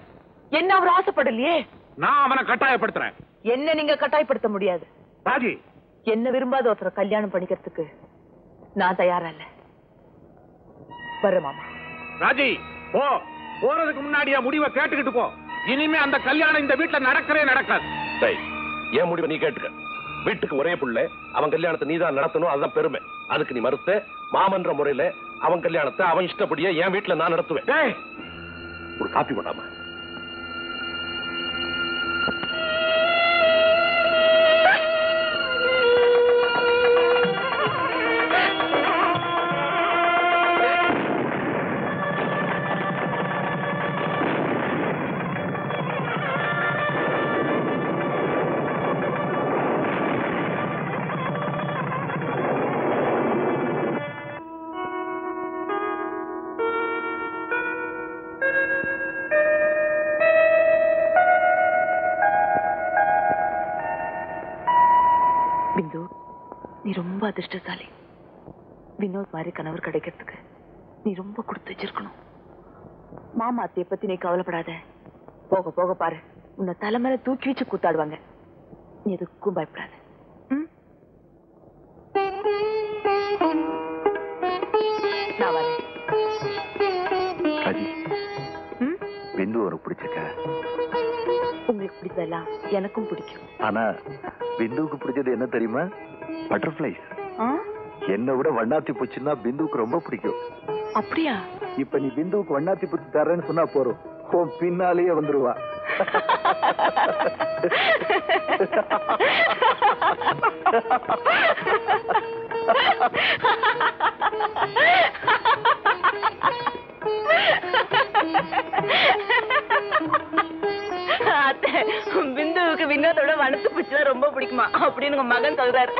என்ன அவர் ஆசைப்படலையே. நான் அவனை கட்டாயப்படுத்துறேன். என்ன நீங்க கட்டாயப்படுத்த முடியாது. ராஜி, என்ன விரும்பாத ஒருத்தரை கல்யாணம் பண்ணிக்கிறதுக்கு நான் தயாரா இல்ல. வர மாமா. ராஜி போ. போறதுக்கு முன்னாடி என் முடிவை கேட்டுக்கிட்டு போ. இனிமே அந்த கல்யாணம் இந்த வீட்டுல நடக்கவே நடக்காது. என் முடிவை நீ கேட்டுக்க. வீட்டுக்கு ஒரே புள்ள, அவன் கல்யாணத்தை நீதான் நடத்தணும், அதுதான் பெருமை. அதுக்கு நீ மறுத்த. மாமன்ற முறையில அவன் கல்யாணத்தை அவன் இஷ்டப்படியே என் வீட்டுல நான் நடத்துவேன். ஒரு காப்பி கொண்டாமா. பிந்து, நீ ரொம்ப அதிர்ஷ்டசாலி. வினோத் மாதிரி கணவர் கிடைக்கிறதுக்கு நீ ரொம்ப கொடுத்து வச்சிருக்கணும். மாமா அத்தைய பத்தி நீ கவலைப்படாத. போக போக பாரு, உன்னை தலைமையில தூக்கி வச்சு கூத்தாடுவாங்க. நீ எதுக்கும் பயப்படாத. நான் வரேன். பிந்து உனக்கு பிடிச்சிருக்க? உங்களுக்கு பிடிச்சதெல்லாம் எனக்கும் பிடிக்கும். ஆனா பிந்துவுக்கு பிடிச்சது என்ன தெரியுமா? பட்டர்ஃபிளைஸ். என்னை விட வண்ணாத்தி பூச்சின்னா பிந்துவுக்கு ரொம்ப பிடிக்கும். அப்படியா? இப்ப நீ பிந்துவுக்கு வண்ணாத்தி பூச்சி தர்றேன்னு சொன்னா போறோம், பின்னாலேயே வந்துருவா. பிந்துவுக்கு வினோதோட வனத்து பூச்சிதான் ரொம்ப பிடிக்குமா அப்படின்னு உங்க மகன் சொல்றாரு.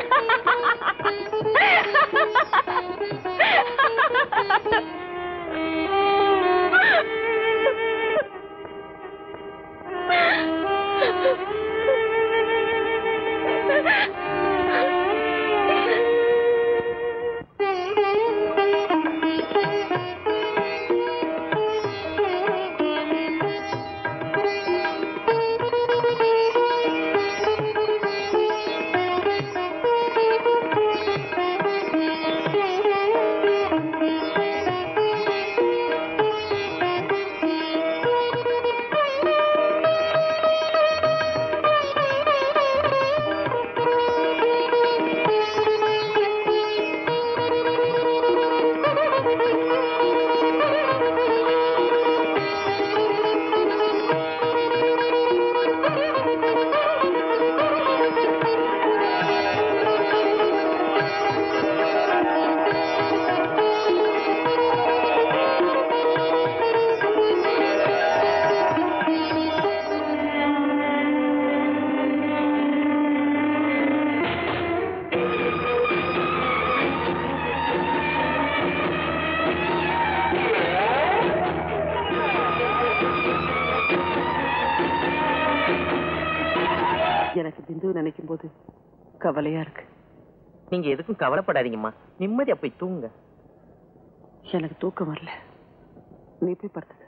எனக்கு பிந்து நினைக்கும் போது கவலையா இருக்கு. நீங்க எதுக்கும் கவலைப்படாதீங்கம்மா, நிம்மதியா போய் தூங்குங்க. எனக்கு தூக்கம் வரல, நீ போய் படுத்துக்க.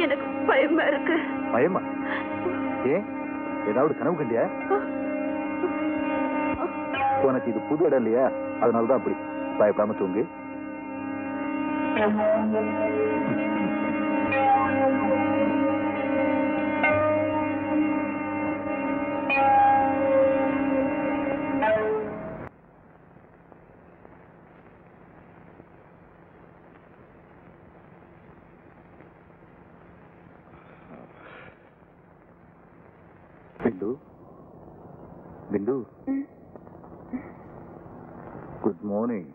எனக்கு பயமா இருக்கு. பயமா? ஏன், ஏதாவது கனவு கண்டியா? உனக்கு இது புது இடம் இல்லையா, அதனாலதான் அப்படி. பயப்படாம தூங்கு. பிந்து, பிந்து, குட் மார்னிங்.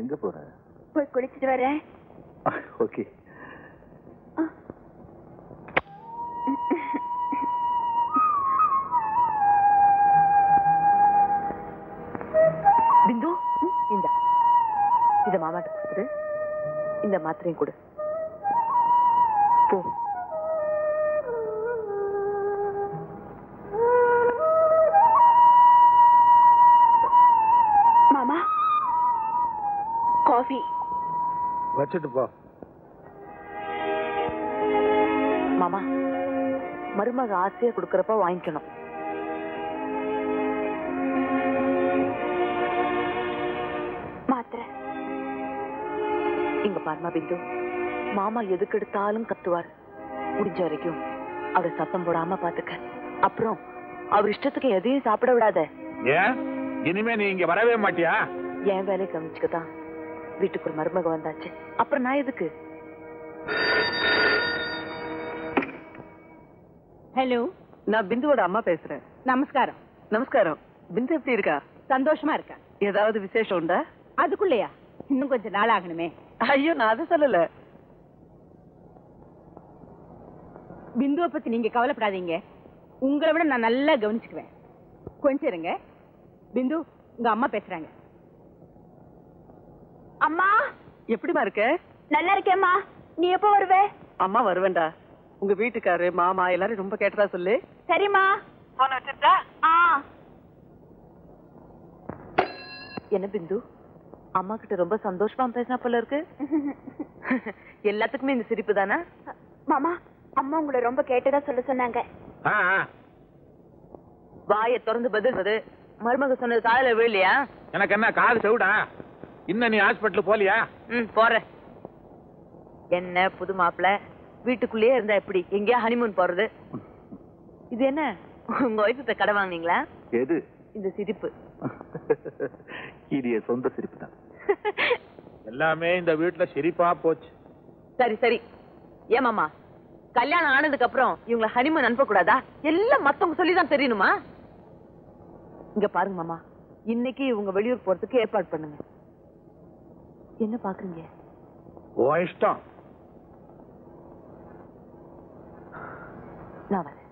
எங்க போற? போய் குளிச்சுட்டு வரேன். ஓகே. பிந்து, இத மாமாட்ட கொடுத்துரு. இந்த மாத்திரையும் கொடு. போ. மாமா, காஃபி வச்சுட்டு போ. மாமா, மருமக ஆசையா கொடுக்கறப்ப வாங்கிக்கணும். மாத்திரை. இங்க பாருமா பிந்து, மாமா எதுக்கு எடுத்தாலும் கத்துவார். முடிஞ்ச வரைக்கும் அவரை சத்தம் போடாம பாத்துக்க. அப்புறம் அவர் இஷ்டத்துக்கு எதையும் சாப்பிட விடாத. ஏன் இனிமே நீ இங்க வரவே மாட்டியா? என் வேலையை கவனிச்சுக்கதான் வீட்டுக்கு ஒரு மருமக வந்தாச்சு. அப்புறம் நான் எதுக்கு? ஹலோ, நான் பிந்துவோட அம்மா பேசுறேன். நமஸ்காரம். நமஸ்காரம். பிந்து எப்படி இருக்கா? சந்தோஷமா இருக்கா? ஏதாவது விசேஷம் உண்டா? அதுக்குள்ளயா? இன்னும் கொஞ்சம் நாள் ஆகணுமே. ஐயோ, நான் அதை சொல்லல. பிந்துவை பத்தி நீங்க கவலைப்படாதீங்க. உங்களை விட நான் நல்லா கவனிச்சுக்குவேன். கொஞ்சம் இருங்க. பிந்து, உங்க அம்மா பேசுறாங்க. அம்மா, எப்படிமா இருக்க? நல்லா இருக்கேம்மா. நீ எப்போ வருவே? அம்மா வருவேன்டா. உங்க வீட்டுக்காரு மாமா எல்லாரும் ரொம்ப கேட்டதா சொல்லு. சரிம்மா. போன வச்சுட்டா? என்ன பிந்து, அம்மா கிட்ட ரொம்ப சந்தோஷமா பேசினா போல இருக்கு. எல்லாத்துக்குமே இந்த சிரிப்பு தானே? மாமா, அம்மா உங்களை ரொம்ப கேட்டதா சொல்ல சொன்னாங்க. வாயை திறந்து பதில். மருமக சொன்னது காதல விழலையா? எனக்கு என்ன காது செவிடா? இன்னும் நீ ஹாஸ்பிட்டல் போலியா? போற. என்ன புது மாப்பிள்ள, வீட்டுக்குள்ளேயே இருந்தா எப்படி? எங்கேயா ஹனிமூன் போறது? இது என்ன, உங்க வயசுத்த கடை வாங்குனீங்களா? எது? இந்த சிரிப்பு. இது என் சொந்த சிரிப்பு தான். எல்லாமே இந்த வீட்டுல சிரிப்பா போச்சு. சரி சரி. ஏமாமா, கல்யாணம் ஆனதுக்கு அப்புறம் இவங்களை ஹனிமூன் அனுப்ப கூடாதா? எல்லாம் மத்தவங்க சொல்லிதான் தெரியணுமா? இங்க பாருங்க மாமா, இன்னைக்கு இவங்க வெளியூர் போறதுக்கு ஏற்பாடு பண்ணுங்க. என்ன பாக்குறீங்க? ஓ இஷ்டம். நான் வரேன்.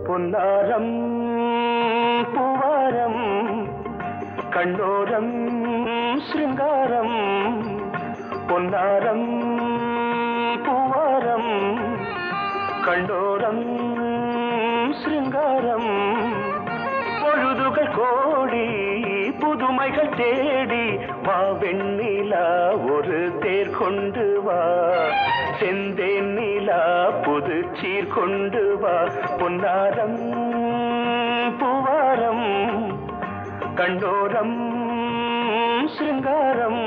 பொன்னாரம் பூவாரம் கண்ணோரம் சிருங்காரம். பொன்னாரம் பூவாரம் கண்ணோரம் சிருங்காரம். பொழுதுகள் கோடி புதுமைகள் தேடி வா வெண்ணிலா ஒரு தேர் கொண்டு வா. செந்தேன் நிலா புது சீர் கொண்டு வா. பொன்னாரம் பூவாரம் கண்டோரம் சிருங்காரம்.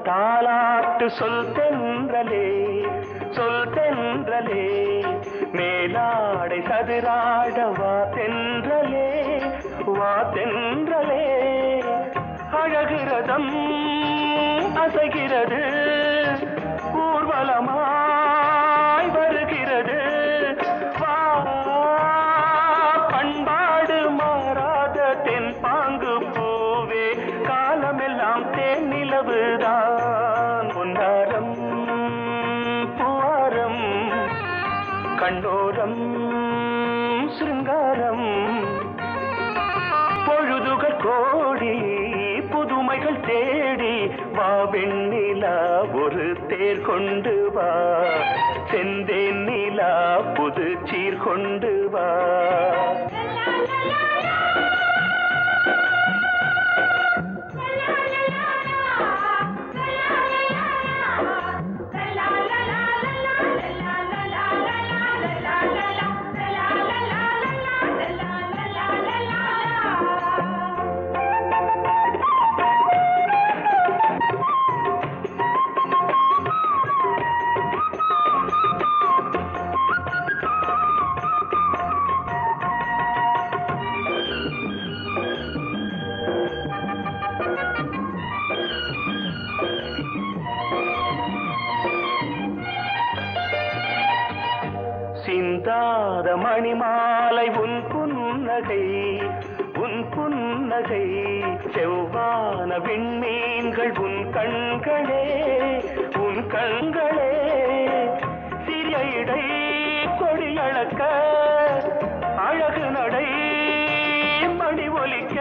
தாலாட்டு சொல் தென்றலே சொல் தென்றலே. மேலாடை சதுராட வா தென்றலே வா தென்றலே. அழகிறதம் அசைகிறது ஊர்வலமாய் வருகிறது. வா பண்பாடு மாறாத தென் பாங்கு பூவே காலமெல்லாம் தேன் நிலவுதான். பொன்னாரம் கண்ணோரம் சிருங்காரம் பொழுதுகள் கோடி புதுமைகள் தேடி வா வெண்ணிலா ஒரு தேர் கொண்டு வா செந்தேன் நிலா புது சீர் கொண்டு வா சிந்தாத மணிமாலை உன் புன்னகை செவ்வான விண்மீன்கள் உன் கண்களே சிறிய இடை கொடியளக்க அழகு நடை மணி ஒலிக்க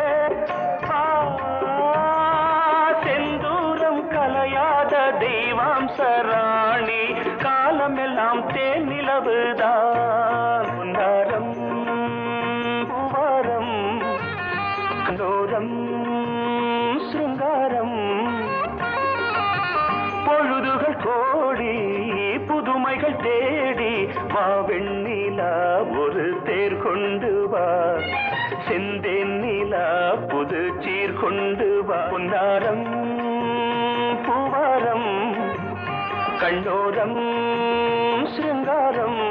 செந்தூரம் கலையாத தெய்வாம்சராணி காலமெல்லாம் தேன் நிலவுதான் பொன்னாரம் பூவாரம் கண்ணோரம் சிருங்காரம் பொழுதுகள் கோடி புதுமைகள் தேடி வா வெண்ணிலா ஒரு தேர் கொண்டு வா செந்தேன் நிலா புது சீர் கொண்டு வா பொன்னாரம் பூவாரம் கண்ணோரம் சிருங்காரம்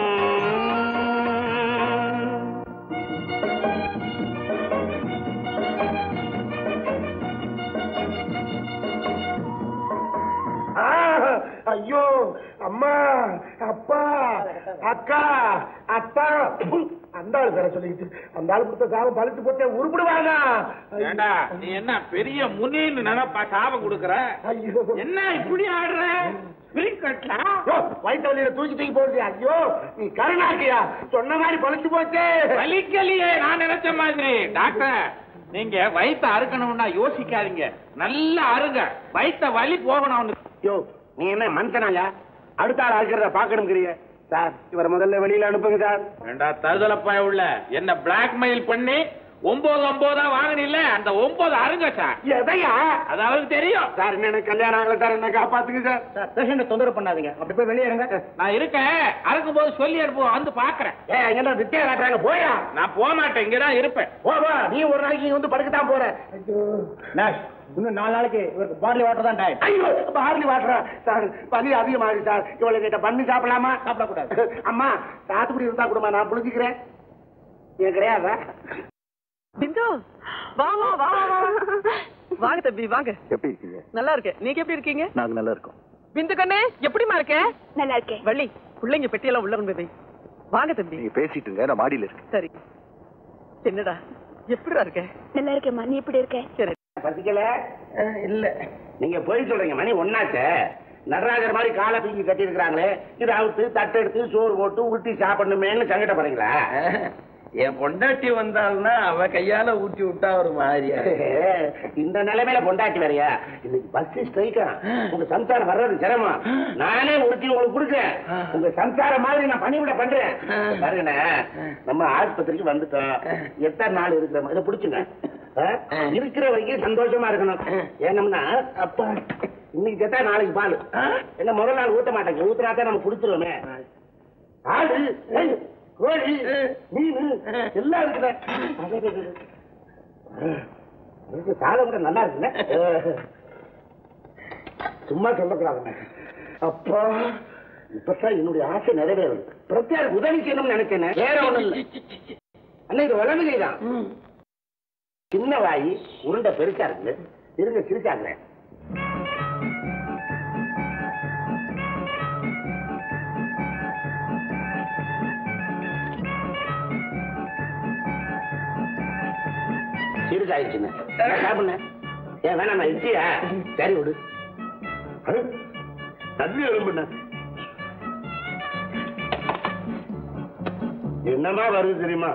ஐயோ அம்மா அப்பா அக்கா அத்தா அந்த ஆளு பேர சொல்லிக்கிட்டு அந்த ஆளு கொடுத்த சாபம் பழிச்சு போட்டே உருப்பிடுவாங்க. நீ என்ன பெரிய முனின்னு நினைப்பா சாபம் கொடுக்கற? என்ன இப்படி ஆடுற? வயிற்று தூக்கிட்டு போடுது. ஐயோ நீ கருணாக்கியா சொன்ன மாதிரி பழிச்சு போச்சு. வலிக்கலையே நான் நினைச்ச மாதிரி. டாக்டர் நீங்க வயிற்ற அறுக்கணும்னா யோசிக்காதீங்க, நல்லா அருங்க, வயிற்ற வலி போகணும். யோ நீ என்ன மனுஷனாயா? அடுத்த ஆள் அறுக்கிறத பாக்கணுங்கிறிய சார்? இவரை முதல்ல வெளியில அனுப்புங்க சார். ஏண்டா தருதலப்பாய உள்ள என்ன பிளாக்மெயில் பண்ணி 9 வாங்கினில்ல, அந்த 9 அருங்க சார். எதையா? அது அவருக்கு தெரியும் சார். என்ன கல்யாணம் ஆகல சார், என்ன காப்பாத்துங்க சார். சார் பேஷண்ட தொந்தரவு பண்ணாதீங்க, அப்படி போய் வெளியே இருங்க. நான் இருக்கேன், அறுக்கும் போது சொல்லி அனுப்புவோம், வந்து பாக்குறேன். என்ன வித்தியா காட்டுறாங்க? போயா? நான் போக மாட்டேன், இங்கதான் இருப்பேன். போவா, நீ ஒரு நாளைக்கு இங்க வந்து படுக்கத்தான் போற. இன்னும் 4 நாளைக்கு இவருக்கு பார்லி வாட்டர் தான் டைம். ஐயோ பார்லி வாட்டரா சார்? பனி அதிகமாகுது சார். இவ்வளவு கிட்ட பண்ணி சாப்பிடலாமா? சாப்பிடக்கூடாது. அம்மா சாத்துக்குடி இருந்தா கொடுமா, நான் புளிஞ்சிக்கிறேன். ஏன் கிடையாதா? பிந்து வாங்க வாங்க தம்பி வாங்க. எப்படி இருக்கீங்க? நல்லா இருக்கேன், நீங்க எப்படி இருக்கீங்க? நாங்க நல்லா இருக்கோம். பிந்து கண்ணே எப்படிமா இருக்க? நல்லா இருக்கேன். வள்ளி பிள்ளைங்க பெட்டியெல்லாம் உள்ள கொண்டு போய் வாங்க தம்பி. நீங்க பேசிட்டு இருங்க, நான் மாடியில இருக்கேன். சரி. என்னடா எப்படிடா இருக்க? நல்லா இருக்கேம்மா, நீ எப்படி இருக்க? சரி. பசிக்கல இல்ல, நீங்க போய் சொல்றீங்க. மணி 1 நடராஜர் மாதிரி காலை தூக்கி கட்டி இருக்கிறாங்களே, இது அவுத்து தட்டு எடுத்து சோறு போட்டு ஊட்டி சாப்பிடணுமேன்னு சங்கடப்படுறீங்களா? என் பொண்டாட்டி வந்தாள்னா அவ கையால ஊட்டி விட்டா ஒரு மாதிரியா. இந்த நிலைமையில பொண்டாட்டி வேறையா? இன்னைக்கு பஸ் ஸ்ட்ரைக்கா, உங்க சம்சாரம் வர்றது சிரமம். நானே ஊட்டி உங்களுக்கு கொடுக்குறேன். உங்க சம்சாரம் மாதிரி நான் பணிவிட பண்றேன். பாருங்கண்ணே, நம்ம ஆஸ்பத்திரிக்கு வந்துட்டோம். எத்தனை நாள் இருக்கிற மாதிரி பிடிச்சுங்க. இருக்கிற வரைக்கும் சந்தோஷமா இருக்கணும். ஏனம்னா அப்பா இன்னைக்கு செத்தா நாளைக்கு பால் என்ன முதல் நாள் ஊட்ட மாட்டேங்க, ஊத்துறாத்தான் நம்ம குடிச்சிருவோமே. ஆடு கோழி மீன் எல்லாம் இருக்குல்ல, சாலை கூட நல்லா இருக்குல்ல. சும்மா சொல்லக்கூடாதுங்க. அப்பா இப்பதான் என்னுடைய ஆசை நிறைவேறும். பிரத்யேக உதவி செய்யணும்னு நினைச்சேன், வேற ஒண்ணும் இல்லை. அண்ணா இது வளர்ந்துதான் சின்ன வாயி உருண்டை பெருசா இருக்கு. இருங்க சிரிச்சாங்க. சீரியஸ் ஆயிடுச்சுங்க. சாப்பிடுங்க. ஏன் வேணாம் இட்லியா? சரி விடு. தண்ணி எலும்புண்ண என்னமா வருது தெரியுமா?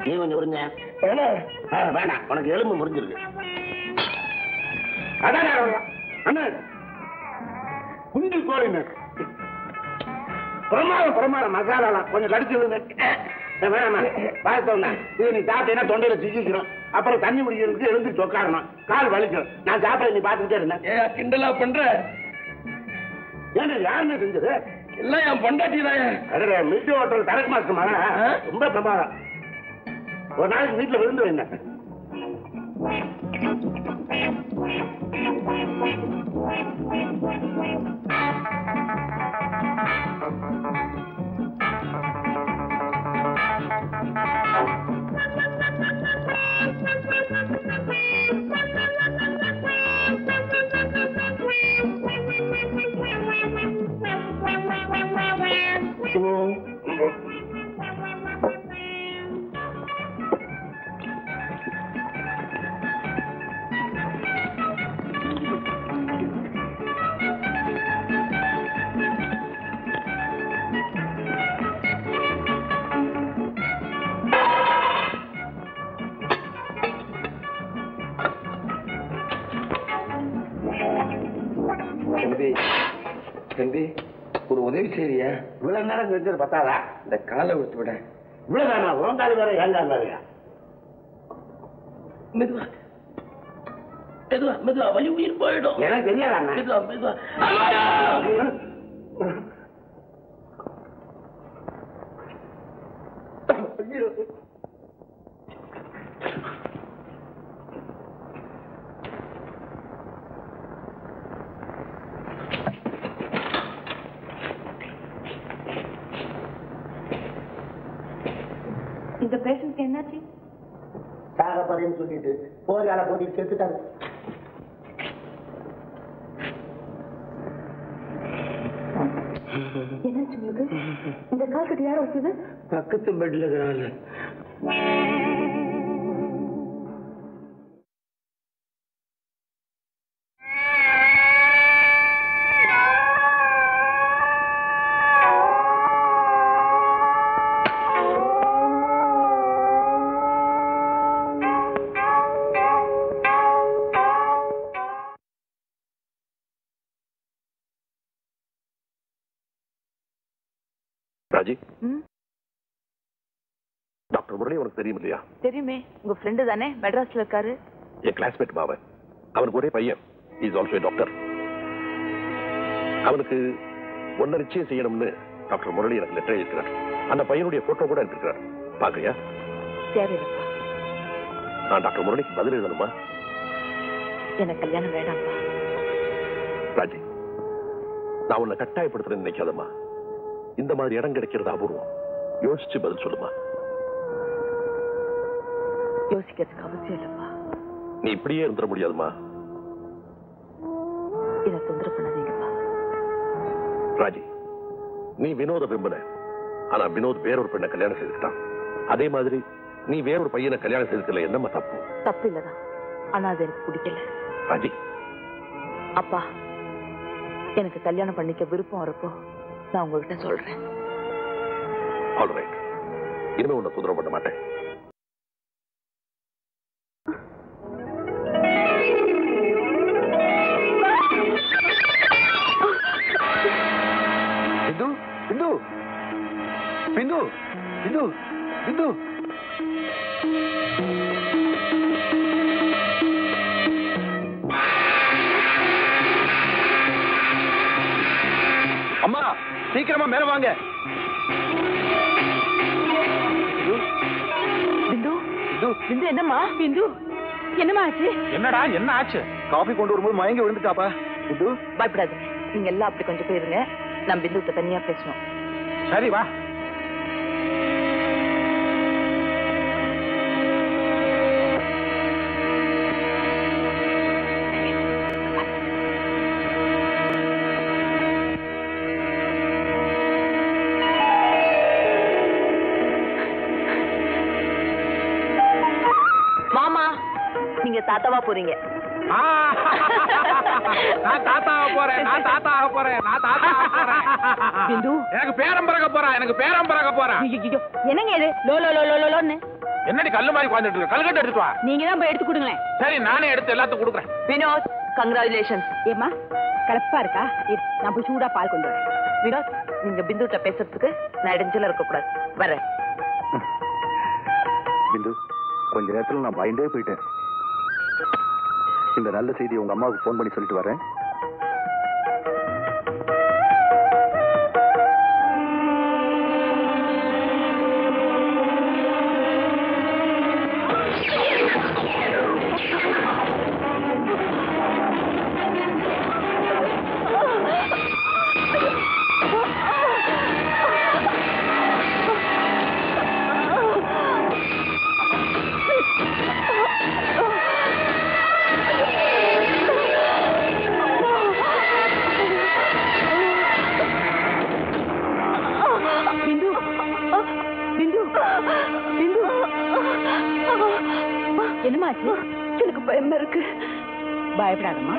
நீ கொஞ்சம் உறிஞ்ச வேணாம், உனக்கு எலும்பு முறிஞ்சிருக்கு. அதான் அண்ணன் குஞ்சு கோழி பிரமாதம் மசாலாலாம் கொஞ்சம் கடிச்சு வேணாமா பார்த்தோம்னா இது நீ சாப்பிட்டீங்கன்னா தொண்டையில சிக்கிக்கிறோம். அப்புறம் தண்ணி குடிக்கிறதுக்கு எழுந்து சொக்காரணும், கால் வலிக்கும். நான் சாப்பிட நீ பார்த்துக்கிட்டே இருந்தேன். கிண்டலா பண்ற? ஏன்னா யாருன்னு செஞ்சது? எல்லாம் என் பொண்டாட்டி தான். மில்டி ஹோட்டல் தரக்கு மாசமா ரொம்ப பிரமாதம். ஒரு நாளைக்கு வீட்டுல விருந்து என்ன தம்பி, ஒரு உதவி செய்றியா? இவ்வளவு நேரம் செஞ்சது பத்தாதா? இந்த காலை விட்டு விட. இவ்வளவுதானா? உங்காலி வேற ஏங்கால் வேறையா? மெதுவா மெதுவா மெதுவா, வலி உயிர் போயிடும். எனக்கு தெரியாதா? மெதுவா மெதுவா. இந்த பேஷண்ட் என்னாச்சு? சாகப்பறேன்னு சொல்லிட்டு போரால போட்டு செத்துட்டாரு. என்னாச்சு உங்களுக்கு? இந்த கால் கட்டி யாரும் வச்சது? பக்கத்து பெட்ல இருக்கிறாங்க. ராஜி, டாக்டர் முரளி உனக்கு தெரியும் இல்லையா? தெரியுமே, உங்க ஃப்ரெண்டு தானே, மெட்ராஸ்ல இருக்காரு. என் கிளாஸ்மேட் மாவன். அவனுக்கு ஒரே பையன், இஸ் ஆல்சோ டாக்டர். அவனுக்கு ஒன்ன நிச்சயம் செய்யணும்னு டாக்டர் முரளி எனக்கு லெட்டர் எழுதிக்கிறார். அந்த பையனுடைய போட்டோ கூட அனுப்பியிருக்கிறார். பாக்குறியா? தேவையில்லைப்பா. நான் டாக்டர் முரளிக்கு பதில் எழுதணுமா? எனக்கு கல்யாணம் வேண்டாம்ப்பா. ராஜி, நான் உன்னை கட்டாயப்படுத்துறேன்னு நினைக்காதம்மா. இந்த மாதிரி இடம் கிடைக்கிறது அபூர்வம். யோசிச்சு பதில் சொல்லுமா. யோசிக்கிறதுக்கு அவசியம் இல்லப்பா. நீ இப்படியே இருந்துட முடியாதுமா. என்ன தொந்தரவு பண்ணாதீங்கப்பா. ராஜி, நீ வினோத விரும்பின. ஆனா வினோத் வேறொரு பெண்ணை கல்யாணம் செய்துக்கிட்டான். அதே மாதிரி நீ வேறொரு பையனை கல்யாணம் செய்துக்கல. என்னம்மா தப்பு? தப்பு இல்லதான், ஆனா அது எனக்கு பிடிக்கல. ராஜி, அப்பா, எனக்கு கல்யாணம் பண்ணிக்க விருப்பம் வரப்போ நான் உங்ககிட்ட சொல்றேன். ஆல்ரைட், இனிமே உன்னை தொந்தரவு பண்ண மாட்டேன். பிந்து பிந்து பிந்து பிந்து பிந்து அம்மா, சீக்கிரமா மேல வாங்க. பிந்து பிந்து பிந்து, என்னம்மா? பிந்து, என்னம்மா ஆச்சு? என்னடா என்ன ஆச்சு? காபி கொண்டு வரும்போது மயங்கி விழுந்துட்டாப்பா. பிந்து, பயப்படாது, நீங்க எல்லாம் அப்படி கொஞ்சம் போயிருங்க. நான் பிந்துட்ட தனியா பேசணும். சரி வா. நீங்க தாத்தாவா போறீங்க. நான் தாத்தாக போறேன். பிந்து எனக்கு பேரம் பிறக்க போறா. என்னங்க இது லோ லோ லோ லோ லோன்னு என்னடி கல்லு மாதிரி உட்கார்ந்துட்டு இருக்க? கல்கட்டு எடுத்து வா. நீங்க தான் போய் எடுத்து கொடுங்களேன். சரி நானே எடுத்து எல்லாத்துக்கும் கொடுக்குறேன். வினோத், கங்க்ராச்சுலேஷன்ஸ். ஏம்மா கலப்பா இருக்கா? நான் போய் சூடா பால் கொண்டு வரேன். வினோத், நீங்க பிந்துட்ட பேசுறதுக்கு நான் இடைஞ்சல இருக்க கூடாது. வரேன். பிந்து, கொஞ்ச நேரத்துல நான் பயந்தே போயிட்டேன். இந்த நல்ல செய்தி உங்க அம்மாவுக்கு போன் பண்ணி சொல்லிட்டு வரேன். என்னமாச்சு? எனக்கு பயமா இருக்கு. பயப்படாதம்மா.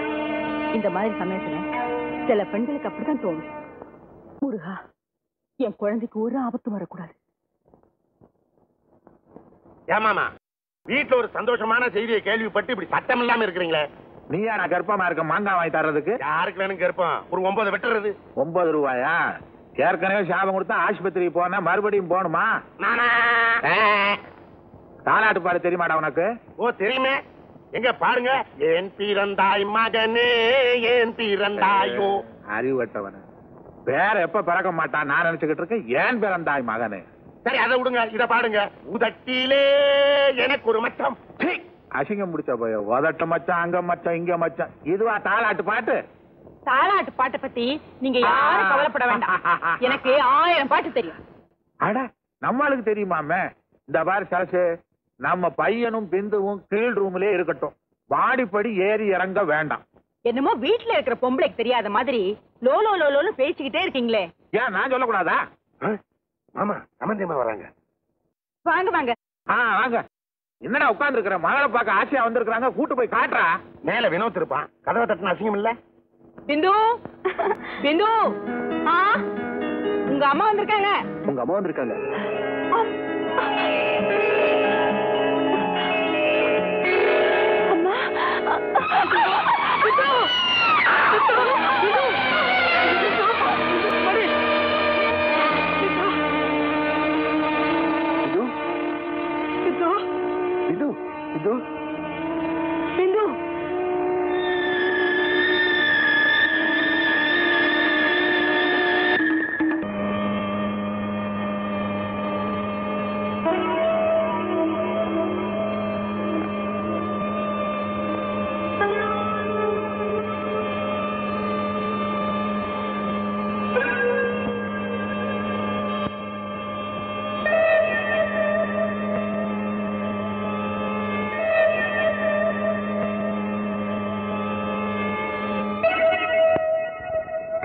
இந்த மாதிரி சமயத்துல சில பெண்களுக்கு அப்படித்தான் தோணும். முருகா, என் குழந்தைக்கு ஒரு ஆபத்து வரக்கூடாது. ஏமாமா, வீட்டுல ஒரு சந்தோஷமான செய்தியை கேள்விப்பட்டு இப்படி சட்டம் இல்லாம இருக்கிறீங்களே. நீயா நான் கர்ப்பமா இருக்க மாங்காய் வாங்கி தர்றதுக்கு? யாருக்கு வேணும் கர்ப்பம்? ஒரு 9 வெட்டுறது. 9 ரூபாயா? ஏற்கனவே சாபம் கொடுத்தா ஆஸ்பத்திரி போனா மறுபடியும் போகணுமா? தாலாட்டு பாடு தெரியுமாடா உனக்கு? ஓ தெரியுமே. எங்க பாருங்க. ஏன் பிறந்தாய் மகனே, ஏன் பிறந்தாயோ. அறிவட்டவன வேற எப்ப பிறக்க மாட்டான் நான் நினைச்சுக்கிட்டு இருக்கேன். ஏன் பிறந்தாய் மகனே? சரி அதை விடுங்க, இத பாடுங்க. உதட்டிலே எனக்கு ஒரு மச்சம். அசிங்கம் முடிச்ச போய உதட்ட மச்சான், அங்க மச்சான், இங்க மச்சான். இதுவா தாலாட்டு பாட்டு? தாலாட்டு பாட்டை பத்தி நீங்க யாரும் கவலைப்பட வேண்டாம். எனக்கு 1000 பாட்டு தெரியும். அட நம்மளுக்கு தெரியுமாமே. இந்த பாரு சரசு, நம்ம பையனும் பிந்துவும் கீழ் ரூம்லயே இருக்கட்டும். வாடிப்படி ஏறி இறங்க வேண்டாம். என்னமோ வீட்டுல இருக்கிற பொம்பளைக்கு தெரியாத மாதிரி லோ லோ லோ லோன்னு பேசிக்கிட்டே இருக்கீங்களே. ஏன் நான் சொல்லக்கூடாதா? ஆமா, சம்பந்தியமா வராங்க. வாங்க வாங்க. வாங்க. என்னடா உட்கார்ந்து இருக்கிற? மகளை பார்க்க ஆசையா வந்திருக்காங்க. கூட்டு போய் காட்டுறா. மேல வினோத் இருப்பான். கதவை தட்டின அசிங்கம் இல்ல? பிந்து, பிந்து, உங்க அம்மா வந்திருக்காங்க. உங்க அம்மா வந்திருக்காங்க.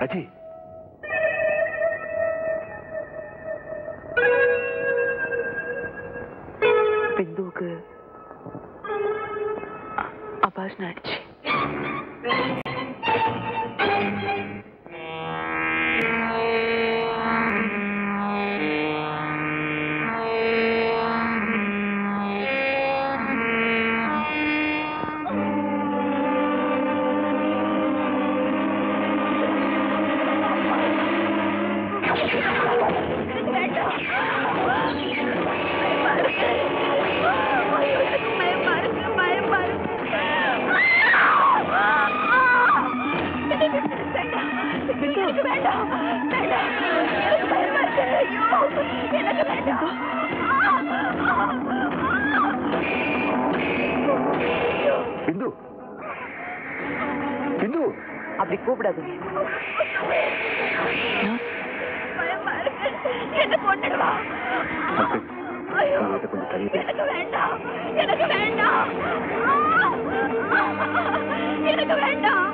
ராஜி, பிந்துவுக்கு அபாஷன் ஆயிடுச்சு. பிந்து, பிந்து, அப்படி கூப்பிடாதீங்க. என்ன கொண்டுடுவா. கொஞ்சம் தள்ளி எனக்கு வேண்டாம், எனக்கு வேண்டாம், எனக்கு வேண்டாம்.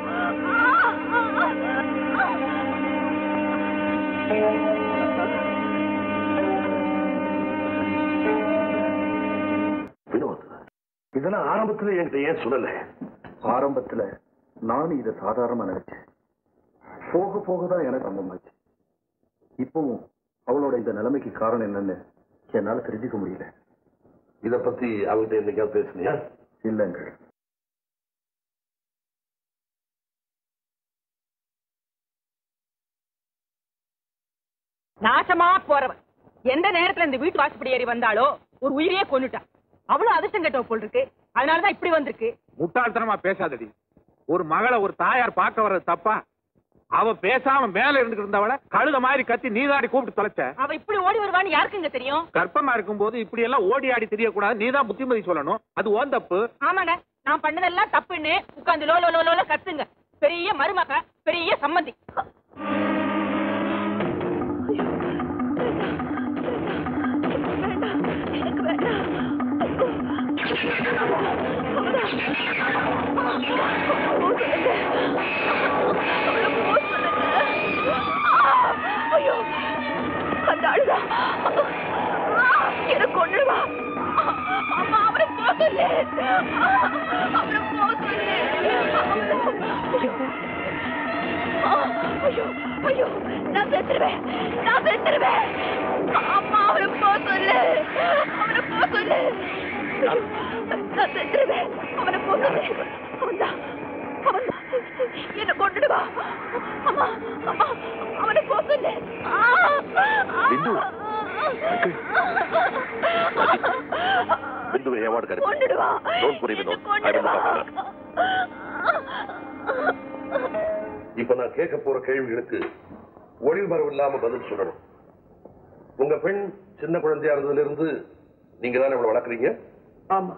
வினோத், இதெல்லாம் ஆரம்பத்துல என்கிட்ட ஏன் சொல்லல? ஆரம்பத்துல நானும் இதை சாதாரணமா நினைச்சேன். போக போகதான் எனக்கு அம்மமாச்சு. இப்பவும் அவளோட இந்த நிலைமைக்கு காரணம் என்னன்னு என்னால தெரிஞ்சுக்க முடியல. இத பத்தி அவங்ககிட்ட என்னைக்காவது பேசுனியா? இல்லைங்க. நாசமா போறவன் எந்த நேரத்துல இந்த வீட்டு வாசப்படி ஏறி வந்தாலோ ஒரு உயிரையே கொண்டுட்டான். அவ்வளவு அதிர்ஷ்டம் கெட்டவ போல் இருக்கு. அதனாலதான் இப்படி வந்திருக்கு. முட்டாள்தனமா பேசாதடி. ஒரு மகளை ஒரு தாயார் பார்க்க வர்றது தப்பா? அவ பேசாம மேல இருந்துட்டு இருந்தவள கழுத மாதிரி கத்தி நீதாடி கூப்பிட்டு தொலைச்ச. அவ இப்படி ஓடி வருவான்னு யாருக்குங்க தெரியும்? கர்ப்பமா இருக்கும் போது இப்படி எல்லாம் ஓடி ஆடி தெரியக்கூடாது. நீதான் புத்திமதி சொல்லணும். அது ஓன் தப்பு. ஆமாங்க, நான் பண்ணதெல்லாம் தப்புன்னு உட்கார்ந்து லோலோ லோலோல கத்துங்க. பெரிய மருமக, பெரிய சம்மந்தி. ஐயோ, அந்த அழுதா எனக்கு கொண்டுவா. அம்மா அவரை போகல, அவரை போகல. ஐயோ ஐயோ, நான் செத்துருவேன், நான் செத்துருவேன். அம்மா அவரை போகல, அவரை போகல. நான் செத்துருவேன், அவனை போகல. அவன்தான் என்ன கொண்டுடுவா. அம்மா அம்மா அவனை போகல. பிந்துவை ஏவாடு கருத்து கொண்டுடுவா. இப்ப நான் கேட்க போற கேள்விகளுக்கு ஒளிபரவு இல்லாம பதில் சொல்லணும். உங்க பெண் சின்ன குழந்தையா இருந்ததுல இருந்து நீங்க தானே இவ்வளவு வளர்க்குறீங்க? ஆமா.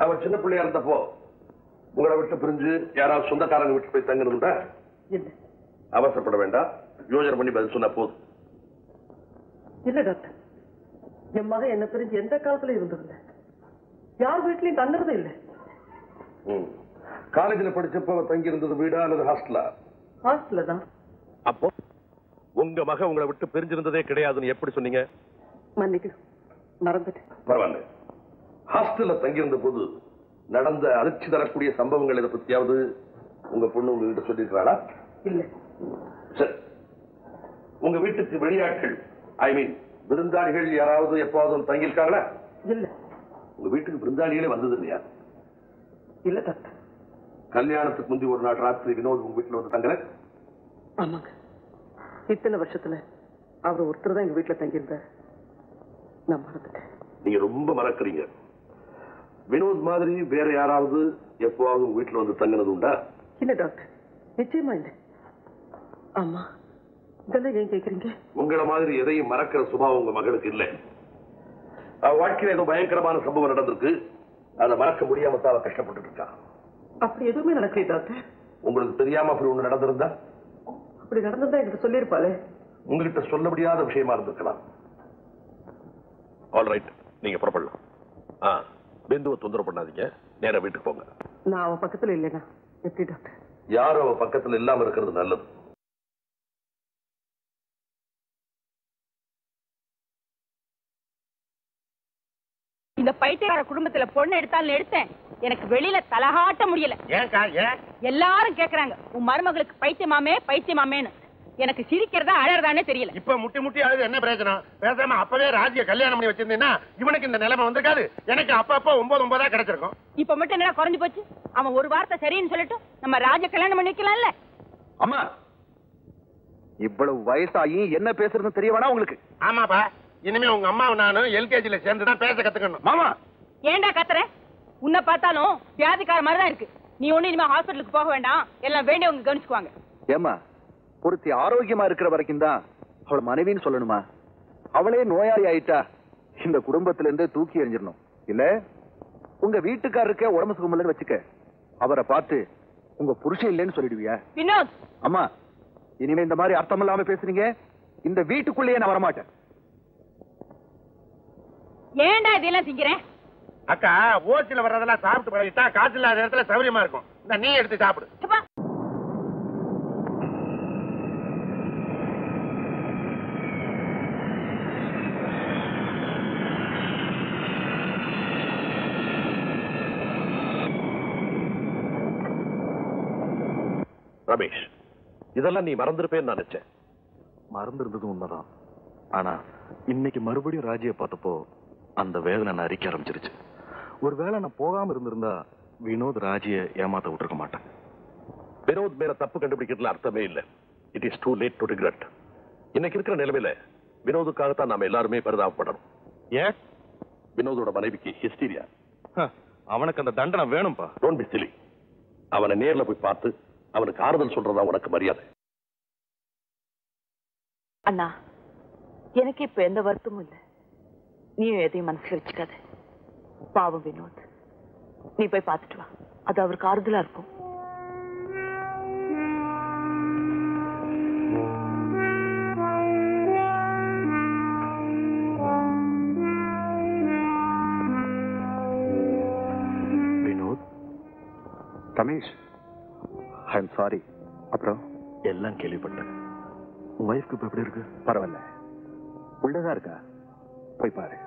அவ சின்ன பிள்ளையா இருந்தப்போ உங்களை விட்டு பிரிஞ்சு யாராவது சொந்தக்காரங்க விட்டு போய் தங்கினதுண்டா? இல்ல. அவசரப்பட வேண்டாம், யோசனை பண்ணி பதில் சொன்னா போதும். இல்ல டாக்டர், என் மகன் என்ன பிரிஞ்சு எந்த காலத்துல இருந்ததில்லை. யார் வீட்லயும் தங்குறதும் இல்லை. காலேஜில் படிச்சப்ப தங்கி இருந்தது வீடா அல்லது ஹாஸ்டலா? ஹாஸ்டல்ல தான். அப்போ உங்க மகன் உங்களை விட்டு பிரிஞ்சிருந்ததே கிடையாதுன்னு எப்படி சொன்னீங்க? மன்னிக்கு, மறந்துட்டேன். பரவாயில்ல. ஹாஸ்டல்ல தங்கியிருந்த போது நடந்த அதிர்ச்சி தரக்கூடிய சம்பவங்கள் இதை பத்தியாவது உங்க பொண்ணு உங்ககிட்ட சொல்லியிருக்கிறாளா? இல்ல. சரி, உங்க வீட்டுக்கு வெளியாட்கள், ஐ மீன் விருந்தாளிகள் யாராவது எப்பாவது தங்கியிருக்காங்களா? இல்ல. உங்க வீட்டுக்கு விருந்தாளிகளே வந்தது இல்லையா? இல்ல டாக்டர். கல்யாணத்துக்கு முந்தி ஒரு நாள் ராத்திரி வினோத் உங்க வீட்டுல வந்து தங்கல? ஆமாங்க. இத்தனை வருஷத்துல அவர் ஒருத்தர் தான் எங்க வீட்டுல தங்கியிருந்தார். நான் மறந்துட்டேன். நீங்க ரொம்ப மறக்கிறீங்க. வினோத் மாதிரி வேற யாராவது எப்பவாவது உங்க வீட்டுல வந்து தங்கினது உண்டா? இல்ல டாக்டர், நிச்சயமா இல்ல. ஆமா, இதெல்லாம் ஏன் கேக்குறீங்க? உங்களை மாதிரி எதையும் மறக்கிற சுபாவம் உங்க மகளுக்கு இல்லை. அவ வாழ்க்கையில ஏதோ பயங்கரமான சம்பவம் நடந்திருக்கு, அதை மறக்க முடியாம தான் அவ கஷ்டப்பட்டு இருக்கா. அப்படி எதுவுமே நடக்கல டாக்டர். உங்களுக்கு தெரியாம அப்படி ஒண்ணு நடந்திருந்தா? அப்படி நடந்திருந்தா என்கிட்ட சொல்லியிருப்பாளே. உங்ககிட்ட சொல்ல முடியாத விஷயமா இருந்திருக்கலாம். ஆல்ரைட், நீங்க புறப்படலாம். பிந்துவை தொந்தரவு பண்ணாதீங்க, நேரா வீட்டுக்கு போங்க. நான் அவன் பக்கத்துல இல்லைனா எப்படி டாக்டர்? யாரும் அவ பக்கத்துல இல்லாம இருக்கிறது நல்லது. இந்த பைத்தியக்கார குடும்பத்துல பொண்ணு எடுத்தாலும் எடுத்தேன், எனக்கு வெளியில தலகாட்ட முடியல. ஏன்க்கா? ஏன் எல்லாரும் கேக்குறாங்க, உன் மருமகளுக்கு பைத்தியமாமே பைத்தியமாமேன்னு. எனக்கு சிரிக்கிறதா அழறதானே தெரியல. இப்ப முட்டி முட்டி அழுது என்ன பிரயோஜனம்? பேசாம அப்பவே ராஜிய கல்யாணம் பண்ணி வச்சிருந்தீங்கன்னா இவனுக்கு இந்த நிலைமை வந்திருக்காது. எனக்கு அப்பப்போ 9 கிடைச்சிருக்கும். இப்ப மட்டும் என்ன குறைஞ்சு போச்சு? அவன் ஒரு வார்த்தை சரின்னு சொல்லிட்டு நம்ம ராஜ கல்யாணம் பண்ணி வைக்கலாம்ல. அம்மா, இவ்வளவு வயசாகி என்ன பேசுறதுன்னு தெரிய வேணா உங்களுக்கு? ஆமாப்பா, இனிமே உங்க அம்மாவும் நானும் எல்கேஜில சேர்ந்துதான் பேச கத்துக்கணும். மாமா, ஏண்டா கத்துற? உன்னை பார்த்தாலும் வியாதிக்கார மாதிரிதான் இருக்கு. நீ ஒண்ணு இனிமே ஹாஸ்பிட்டலுக்கு போக வேண்டாம், எல்லாம் வேண்டியவங்க கவனிச்சுக்குவாங்க. ஏமா, ஒருத்தி ஆரோக்கியமா இருக்கிற வரைக்கும் தான் அவள் மனைவின்னு சொல்லணுமா? அவளே நோயாளி ஆயிட்டா இந்த குடும்பத்தில இருந்து தூக்கி எறிஞ்சிடணும். இல்ல உங்க வீட்டுக்காரருக்கே உடம்பு சுகமில்லைன்னு வச்சுக்க, அவரை பார்த்து உங்க புருஷன் இல்லைன்னு சொல்லிடுவியா? வினோத், அம்மா, இனிமே இந்த மாதிரி அர்த்தம் இல்லாம பேசுறீங்க, இந்த வீட்டுக்குள்ளேயே நான் வரமாட்டேன். ஏண்டா இதெல்லாம் திங்கிறேன்? அக்கா, ஓசில வர்றதெல்லாம் சாப்பிட்டு பழகிட்டா காசு இல்லாத நேரத்துல சௌரியமா இருக்கும். இந்த நீ எடுத்து சாப்பிடு. ரமேஷ், இதெல்லாம் நீ மறந்துருப்பேன்னு நினைச்சேன். மறந்துருந்தது உண்மைதான். ஆனா இன்னைக்கு மறுபடியும் ராஜியை பார்த்தப்போ அந்த வேதனை நான் அறிக்க ஆரம்பிச்சிருச்சு. ஒருவேளை நான் போகாம இருந்திருந்தா வினோத் ராஜியை ஏமாத்த விட்டுருக்க மாட்டேன். வினோத் மேல தப்பு கண்டுபிடிக்கிறதுல அர்த்தமே இல்லை. It is too late to regret. இன்னைக்கு இருக்கிற நிலைமையில வினோதுக்காகத்தான் நாம எல்லாருமே பரிதாபப்படணும். ஏன்? வினோதோட மனைவிக்கு ஹிஸ்டீரியா. அவனுக்கு அந்த தண்டனை வேணும்பா. Don't be Chile. அவனை நேர்ல போய் பார்த்து அவனுக்கு ஆறுதல் சொல்றதா உனக்கு மரியாதை. அண்ணா, எனக்கு இப்ப எந்த வருத்தமும் இல்லை. நீயும் எதையும் மனசுல வச்சுக்காத. பாவம் வினோத், நீ போய் பார்த்துட்டு வா. அது அவருக்கு ஆறுதலா இருக்கும். Vinod, Ramesh, I am sorry. அப்புறம் எல்லாம் கேள்விப்பட்டேன். உன் வைஃப்க்கு இப்ப எப்படி இருக்கு? பரவாயில்ல, உள்ளதான் இருக்கா. போய் பாரு.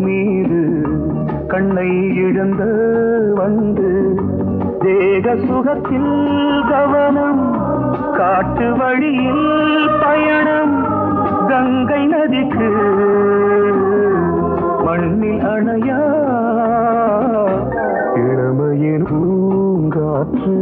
மீது கண்ணை இழந்த வந்து தேக சுகத்தில் கவனம் காட்டு வழியில் பயணம் கங்கை நதிக்கு மண்ணில் அணையா இளமையின் பூங்காற்று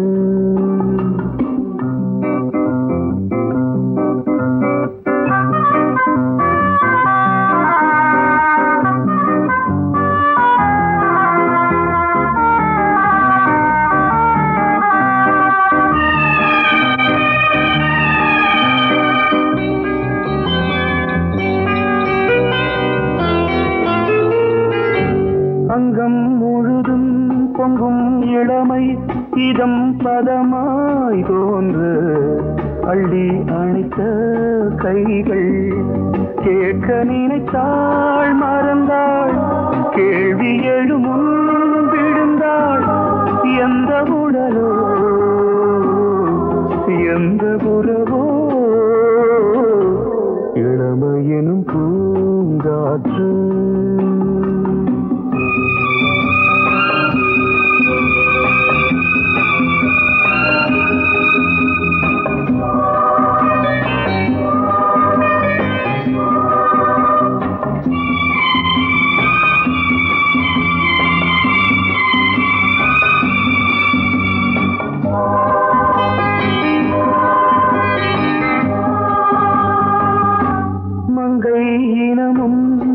அங்கம் முழுதும் பொங்கும் இளமை இதம் பதமாய் தோன்று அள்ளி அணைத்த கைகள் கேட்க நினைத்தாள் மறந்தாள் கேள்வி எழுமுன் விழுந்தாள் எந்த உடலோ எந்த உறவோ இளமையெனும் பூங்காற்று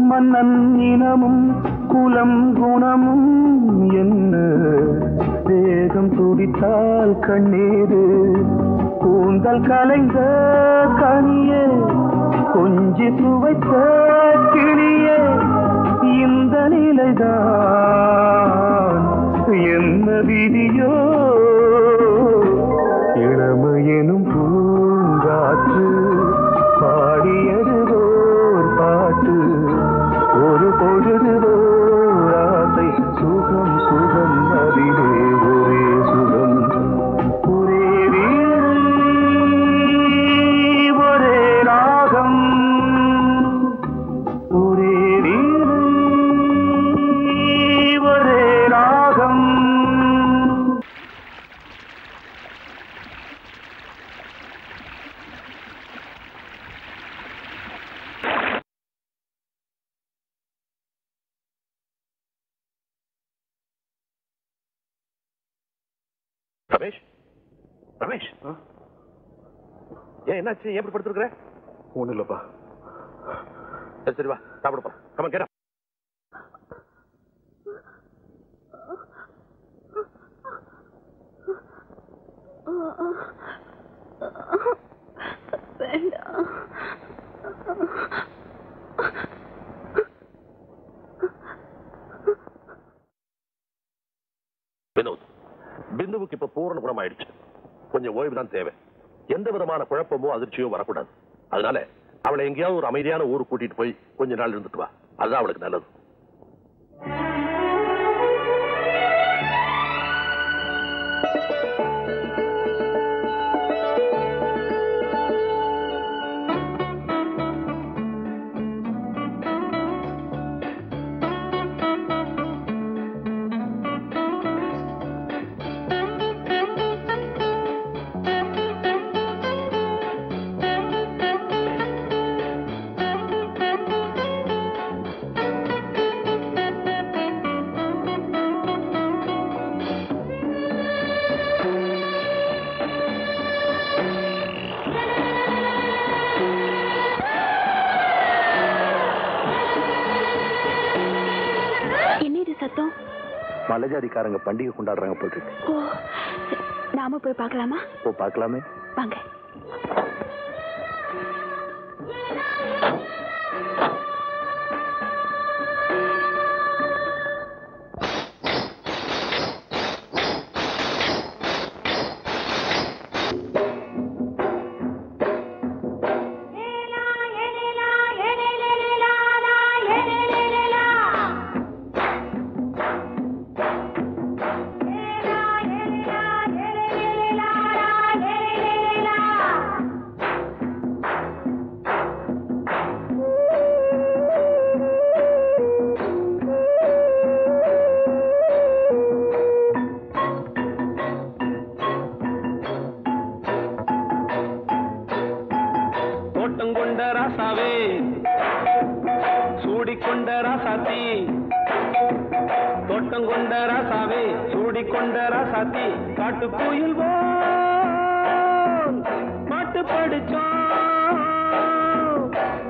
மன்னன் இனமும் குலம் குணமும் என்ன தேகம் துடித்தால் கண்ணீரு கூந்தல் கலைந்த கனியே கொஞ்சி சுவைத்த கிளியே இந்த நிலைதான் என்ன விதியோ இளமையெனும் பூங்காற்று பாடியதுவோர் பாட்டு ஒரு பொழுதுவோர் ஆசை சுகம் சுகம் அதிலே ஒரே சுகம் ஒரே வீடு ஒரே ராகம் ஒரே வீடு ஒரே ராகம். ரமேஷ் ரமேஷ் ஏன் என்னாச்சு எப்படி படுத்துருக்குற? ஒண்ணு இல்லப்பா. சரி சரி வா சாப்பிட போறேன். கமன் கேடா. வேண்டாம். வினோத், பிந்துவுக்கு இப்ப பூரண குணம் ஆயிடுச்சு. கொஞ்சம் ஓய்வு தான் தேவை. எந்த விதமான குழப்பமோ அதிர்ச்சியோ வரக்கூடாது. அதனால அவளை எங்கேயாவது ஒரு அமைதியான ஊருக்கு கூட்டிட்டு போய் கொஞ்ச நாள் இருந்துட்டு வா. அதுதான் அவளுக்கு நல்லது. மலைஜாதிக்காரங்க பண்டிகை கொண்டாடுறாங்க போட்டு. நாம போய் பார்க்கலாமா? ஓ பார்க்கலாமே வாங்க. La தோட்டம் கொண்ட ராசாவே சூடிக்கொண்ட ராசாத்தி காட்டு கோயில் பாட்டு படிச்சோம்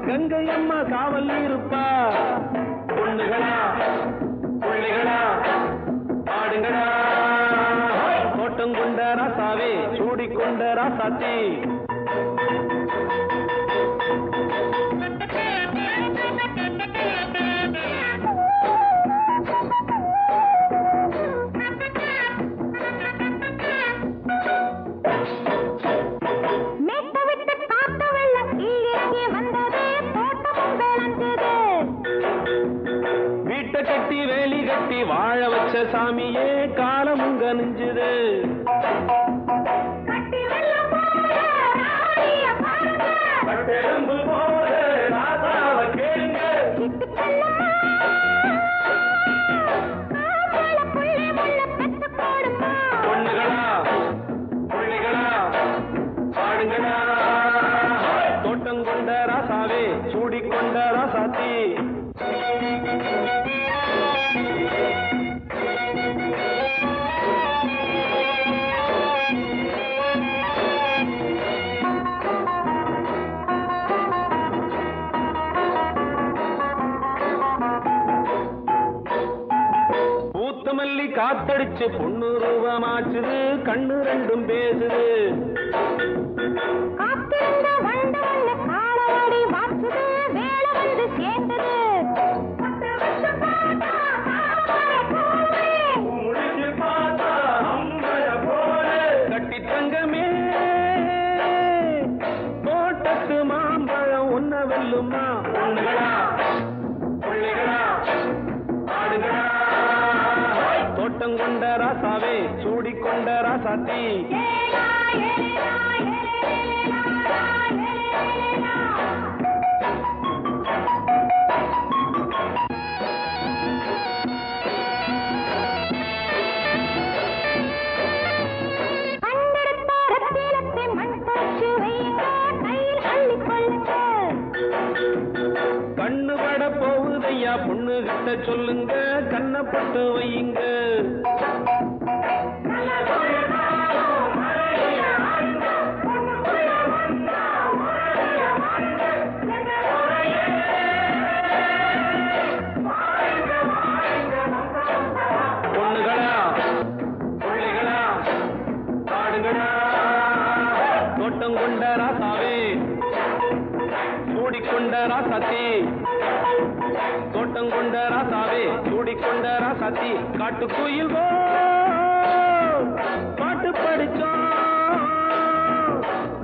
கங்கை அம்மா காவல் இருப்பா பொண்ணுகளா பிள்ளைகளா ஆடுங்களா தோட்டம் கொண்ட ராசாவே சூடிக்கொண்ட ராசாத்தி வீட்டை கட்டி வேலி கட்டி வாழ வச்ச சாமியே காலமுங்க நெஞ்சுது பொண்ணுகளா பிள்ளைகளா பாடுங்களா தோட்டம் கொண்ட ராசாவே சூடிக்கொண்ட ராசாத்தி பூத்தமல்லி காத்தடிச்சு பொண்ணு ரூபமாச்சுது கண்ணு ரெண்டும் பேசுது கட்டி தங்கமே தோட்டத்து மாம்பழம் உன்ன வெல்லுமா பொண்ணுகளா பிள்ளைகளா ஆடுகளா தோட்டம் கொண்ட ராசாவே சூடிக்கொண்ட ராசாத்தி கண்ணு பட போகுதையா பொண்ணு கிட்ட சொல்லுங்க கண்ணப்பட்டு வையுங்க பொண்ணுகளா பிள்ளைகளா ஆடுகளா தோட்டம் கொண்ட ராசாவே சூடிக்கொண்ட ராசாத்தி தோட்டம் கொண்ட ராசாவே சூடிக்கொண்ட ராசாத்தி காட்டு கோயில் பாட்டு படிச்சோம்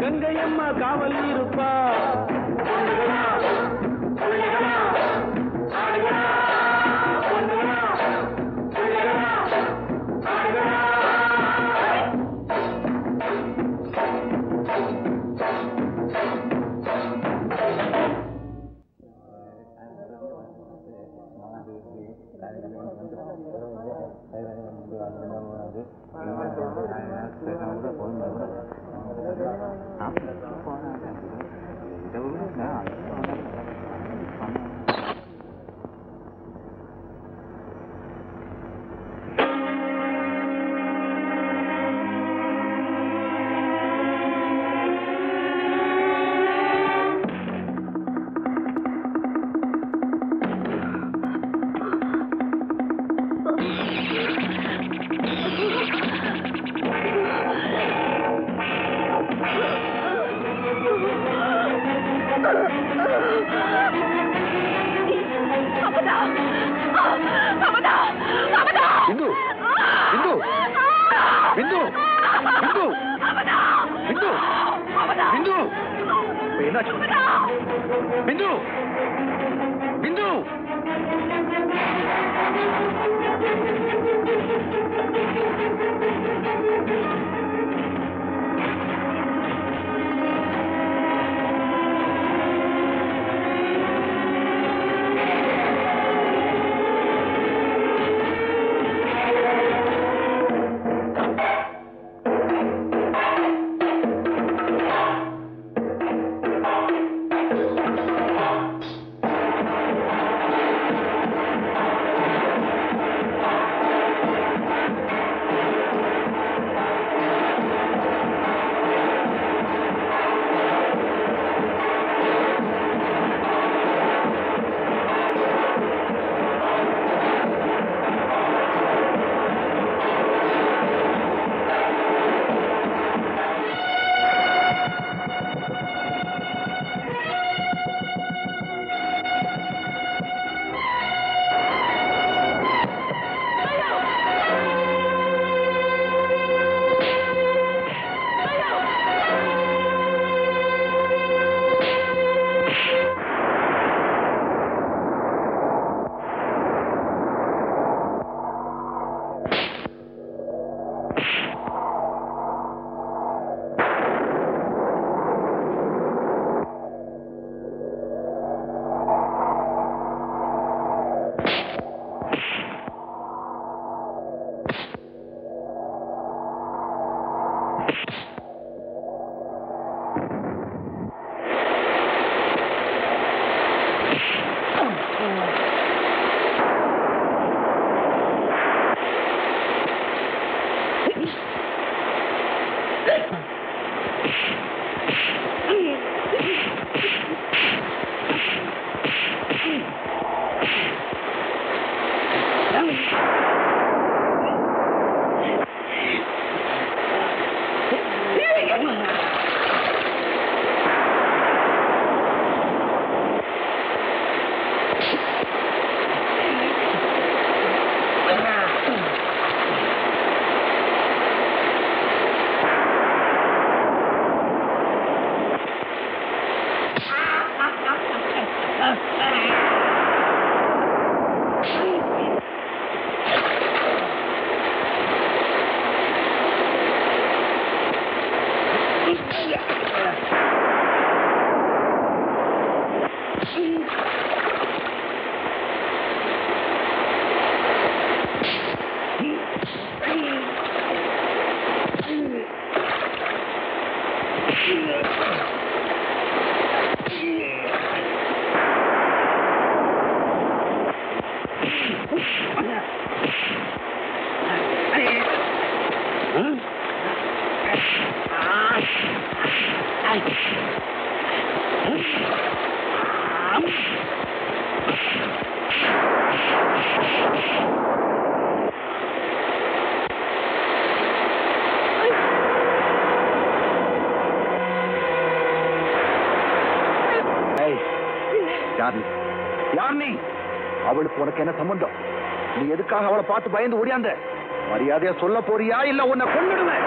கங்கை அம்மா காவல் இருப்பா பொண்ணுகளா பிள்ளைகளா ஆடுகளா பொண்ணுகளா பிள்ளைகளா ஆடுகளா Bindu! Bindu! Bindu! Bindu! Bindu! Bindu! என்னாச்சு? Bindu! Bindu! அவளுக்கு உனக்கு என்ன சம்பந்தம்? நீ எதுக்காக அவளை பார்த்து பயந்து ஓடியாந்த? மரியாதையா சொல்ல போறியா இல்ல உன்னை கொன்னுடுவேன்.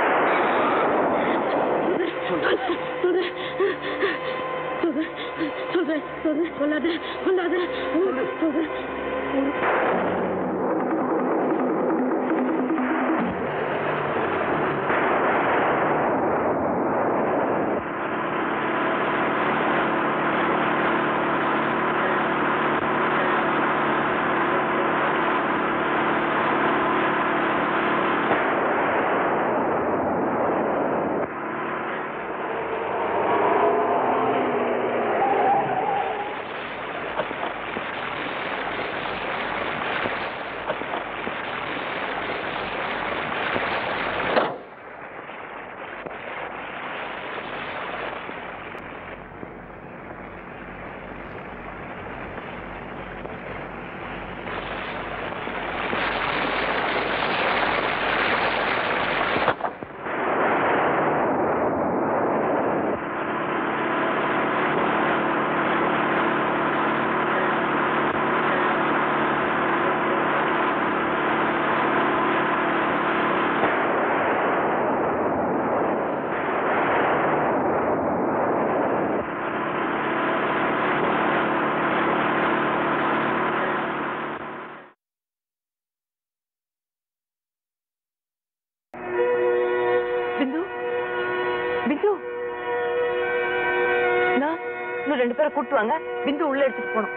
கூட்டு வாங்க, பிந்து உள்ள எடுத்துட்டு போனோம்.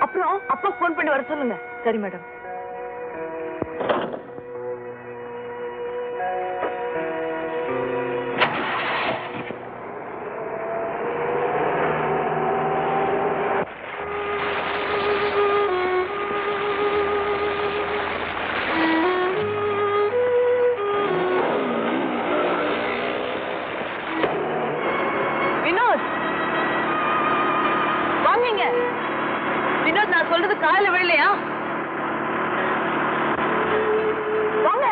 அப்புறம் அப்பா போன் பண்ணி வர சொல்லுங்க. சரி மேடம். வினோத், நான் சொல்றது காலையில விழலையா? வாங்க.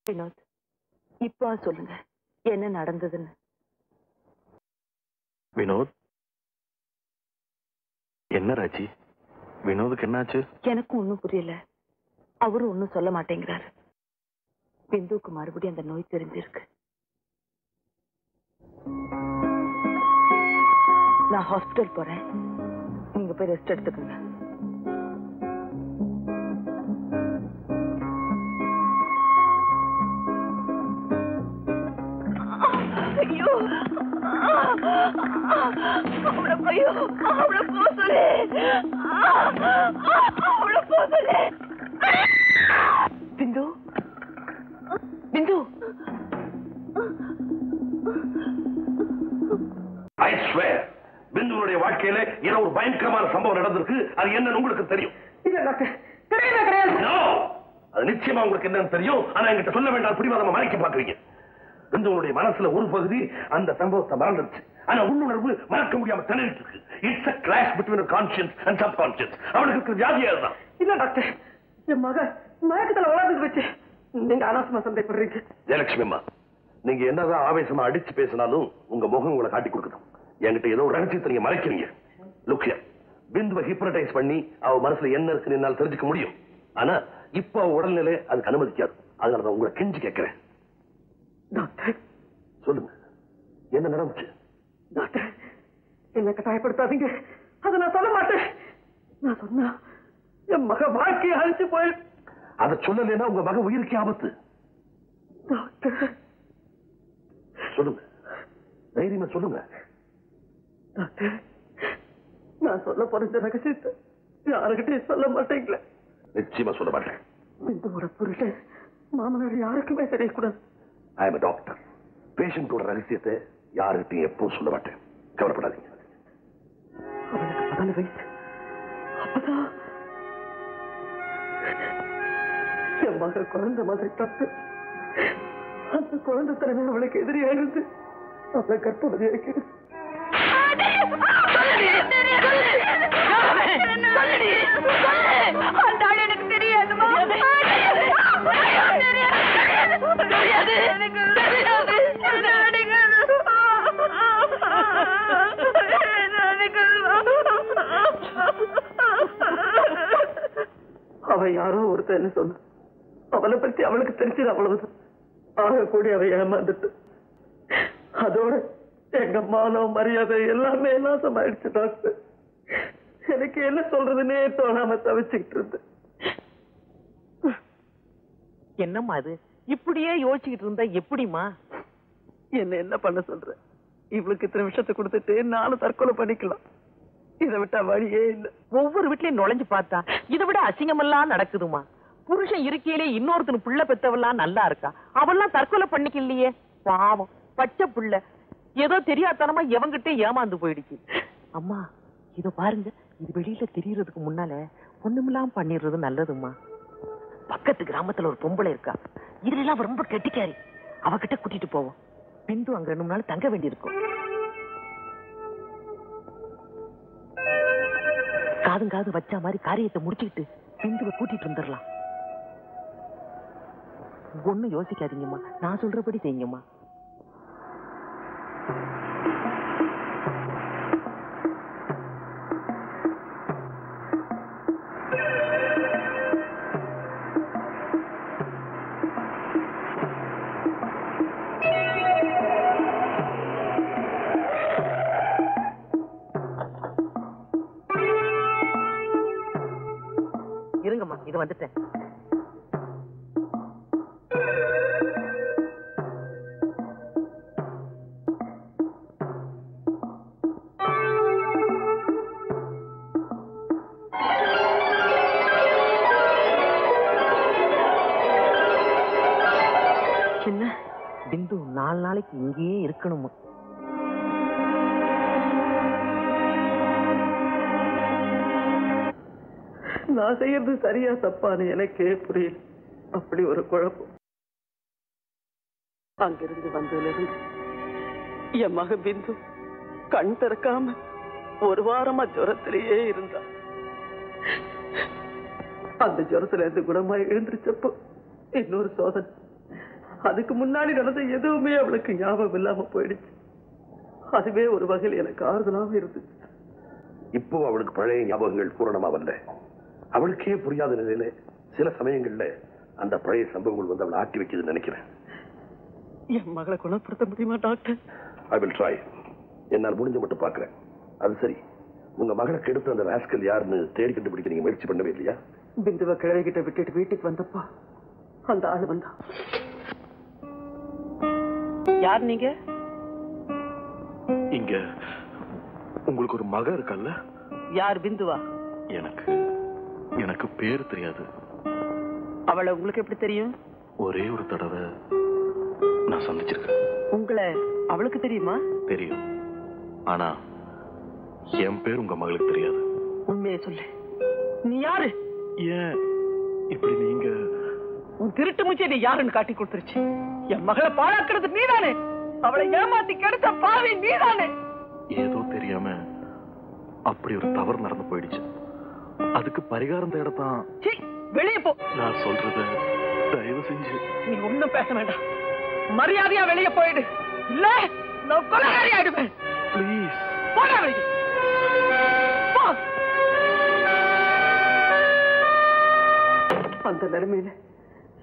வினோத், இப்போ சொல்லுங்க என்ன நடந்ததுன்னு. வினோத், என்ன ராஜி? வினோதுக்கு என்னாச்சு? எனக்கும் ஒன்னும் புரியல. அவரும் ஒன்னும் சொல்ல மாட்டேங்கிறாரு. பிந்துவுக்கு மறுபடியும் அந்த நோய் தெரிஞ்சிருக்கு. நான் ஹாஸ்பிட்டல் போறேன், நீங்க போய் ரெஸ்ட் எடுத்துக்கோங்க. ஐயோ அவளை ஐயோ அவளை போ சொல்லு அவளை போ சொல்லு பிந்து பிந்து I swear, பிந்துவுடைய வாழ்க்கையில ஏதோ ஒரு பயங்கரமான சம்பவம் நடந்திருக்கு. அது என்னன்னு உங்களுக்கு தெரியும்? No! அது நிச்சயமா உங்களுக்கு என்னன்னு தெரியும். ஆனா என்கிட்ட சொல்ல வேண்டாம், பிடிவாதமா மறைக்க பாக்குறீங்க. பிந்துவுடைய மனசுல ஒரு பகுதி அந்த சம்பவத்தை மறந்துருச்சு. ஆனா உள்ளுணர்வு மறக்க முடியாம திணறிட்டு இருக்கு. It's a clash between a conscience and subconscious. அவனுக்கு இருக்கிற ஜாதியா தான். இல்ல டாக்டர், என் மக மயக்கத்துல வளர்ந்து வச்சு நீங்க அனாவசியமா சந்தேகப்படுறீங்க. ஜெயலட்சுமி அம்மா, நீங்க என்னதான் ஆவேசமா அடிச்சு பேசினாலும் உங்க முகம் உங்களை காட்டி கொடுக்கணும். என்கிட்ட ஏதோ ஒரு ரகசியத்தை நீங்க மறைக்கிறீங்க. லுக் ஹியர், பிந்துவை ஹிப்னடைஸ் பண்ணி அவ மனசுல என்ன இருக்குன்னு என்னால தெரிஞ்சுக்க முடியும். ஆனா இப்ப அவ உடல்நிலை அதுக்கு அனுமதிக்காது. அதனாலதான் உங்களை கெஞ்சி கேட்கிறேன். டாக்டர் சொல்லுங்க, என்ன நடந்துச்சு? டாக்டர், என்ன கட்டாயப்படுத்தாதீங்க. அதை நான் சொல்ல மாட்டேன். நான் சொன்னா என் மக வாழ்க்கையை அழிச்சு போய் அதை சொல்லலைன்னா உங்க மக உயிருக்கு ஆபத்து. டாக்டர் சொல்லுங்க, தைரியமா சொல்லுங்க. டாக்டர், நான் சொல்ல போற இந்த ரகசியத்தை யாருக்கிட்டையும் சொல்ல மாட்டேங்களே. நிச்சயமா சொல்ல மாட்டேன். இந்த ஒரு புருஷன் மாமனார் யாருக்குமே தெரியக்கூடாது. I am doctor. பேஷண்டோட ரகசியத்தை யாருக்கிட்டையும் எப்பவும் சொல்ல மாட்டேன். கவலைப்படாதீங்க. அவனுக்கு 14 வயசு. அப்பதான் என் மக குழந்தை மாதிரி தப்பு. அந்த குழந்தை திறமை அவளுக்கு எதிரியா இருந்து அவளை கற்பனை இருக்கிறது. எனக்கு தெரியாதுமா. அவ யாரோ ஒருத்தன்னு சொன்ன. அவளை பத்தி அவளுக்கு தெரிஞ்சது அவ்வளவுதான். ஆக கூடி அவ ஏமாந்துட்டு அதோட எங்க மானம் மரியாதை எல்லாமே நாசமாயிடுச்சு டாக்டர். எனக்கு என்ன சொல்றதுன்னே தோணாம தவிச்சுக்கிட்டு இருந்து. என்னம்மா அது இப்படியே யோசிச்சுக்கிட்டு இருந்தா எப்படிமா? என்ன பண்ண சொல்ற? இவளுக்கு இத்தனை விஷயத்தை கொடுத்துட்டு நானும் தற்கொலை பண்ணிக்கலாம். இதை விட்டா வழியே இல்லை. ஒவ்வொரு வீட்லயும் நுழைஞ்சு பார்த்தா இதை விட அசிங்கமெல்லாம் நடக்குதுமா. புருஷன் இருக்கையிலே இன்னொருத்தனு புள்ள பெத்தவெல்லாம் நல்லா இருக்கா, அவெல்லாம் தற்கொலை பண்ணிக்கலையே. பாவம் பச்சை புள்ள ஏதோ தெரியாதனமா எவங்கிட்ட ஏமாந்து போயிடுச்சு. அம்மா இத பாருங்க, இது வெளியில தெரியறதுக்கு முன்னால ஒண்ணுமெல்லாம் பண்ணிடுறது நல்லதுமா. பக்கத்து கிராமத்துல ஒரு பொம்பளை இருக்கா, இதுல எல்லாம் ரொம்ப கெட்டிக்காரி. அவகிட்ட கூட்டிட்டு போவோம். பிந்து அங்க 2 நாள் தங்க வேண்டியிருக்கும். காது வச்சா மாதிரி காரியத்தை முடிச்சுக்கிட்டு பிந்துவை கூட்டிட்டு வந்துடலாம். ஒண்ணும் யோசிக்காதீங்கம்மா, நான் சொல்றபடி செய்யுங்கம்மா. இருங்கம்மா, இது வந்துட்டேன். சின்ன பிந்து 4 நாளைக்கு இங்கேயே இருக்கணுமா? நான் செய்யறது சரியா தப்பான்னு எனக்கே புரியல. அப்படி ஒரு குழப்பம். அங்கிருந்து வந்ததிலிருந்து என் மக பிந்து கண் திறக்காம 1 வாரமா ஜுரத்திலேயே இருந்தா. அந்த ஜுரத்துல இருந்து குணமா எழுந்திருச்சப்போ இன்னொரு சோதனை. அதுக்கு முன்னாடி நடந்த எதுவுமே அவளுக்கு ஞாபகம் இல்லாம போயிடுச்சு. அதுவே ஒரு வகையில் எனக்கு ஆறுதலாக இருந்துச்சு. இப்போ அவளுக்கு பழைய ஞாபகங்கள் பூரணமா வரல. அவளுக்கே புரியாத நிலையில சில சமயங்கள்ல அந்த பழைய சம்பவங்கள் வந்து அவளை ஆட்டி வைக்குதுன்னு நினைக்கிறேன். என் மகளை குணப்படுத்த முடியுமா டாக்டர்? I will try. என்னால் முடிஞ்ச மட்டும் பாக்குறேன். அது சரி, உங்க மகளை கெடுத்த அந்த ராஸ்கல் யாருன்னு தேடி கண்டுபிடிக்க நீங்க முயற்சி பண்ணவே இல்லையா? பிந்துவை கிழவிகிட்ட விட்டுட்டு வீட்டுக்கு வந்தப்போ அந்த ஆள் வந்தா. யார் நீங்க? நீங்க உங்களுக்கு ஒரு மக இருக்கல்ல? யார்? பிந்துவா? எனக்கு பேர் தெரியாது. அவளை உங்களுக்கு எப்படி தெரியும்? ஒரே ஒரு தடவை நான் சந்திச்சிருக்கேன். உங்களை அவளுக்கு தெரியுமா? தெரியும். ஆனா என் பேர் உங்க மகளுக்கு தெரியாது. உண்மையை சொல்லு, நீ யாரு? ஏன் இப்படி நீங்க? உன் திருட்டு மூச்சை நீ யாருன்னு காட்டி கொடுத்துருச்சு. என் மகளை பாழாக்குறது நீதானே. அவளை ஏமாத்தி கெடுத்த பாவி நீதானே. ஏதோ தெரியாம அப்படி ஒரு தவறு நடந்து போயிடுச்சு. அதுக்கு பரிகாரம் தேடத்தான். வெளியே போ. நான் சொல்றத தயவு செஞ்சு. நீ ஒண்ணும் பேச வேண்டாம். மரியாதையா வெளியே போயிடு. இல்ல நான் கொலைகாரி ஆயிடுவேன். ப்ளீஸ் போடா வெளியே. போ. அந்த நிலைமையில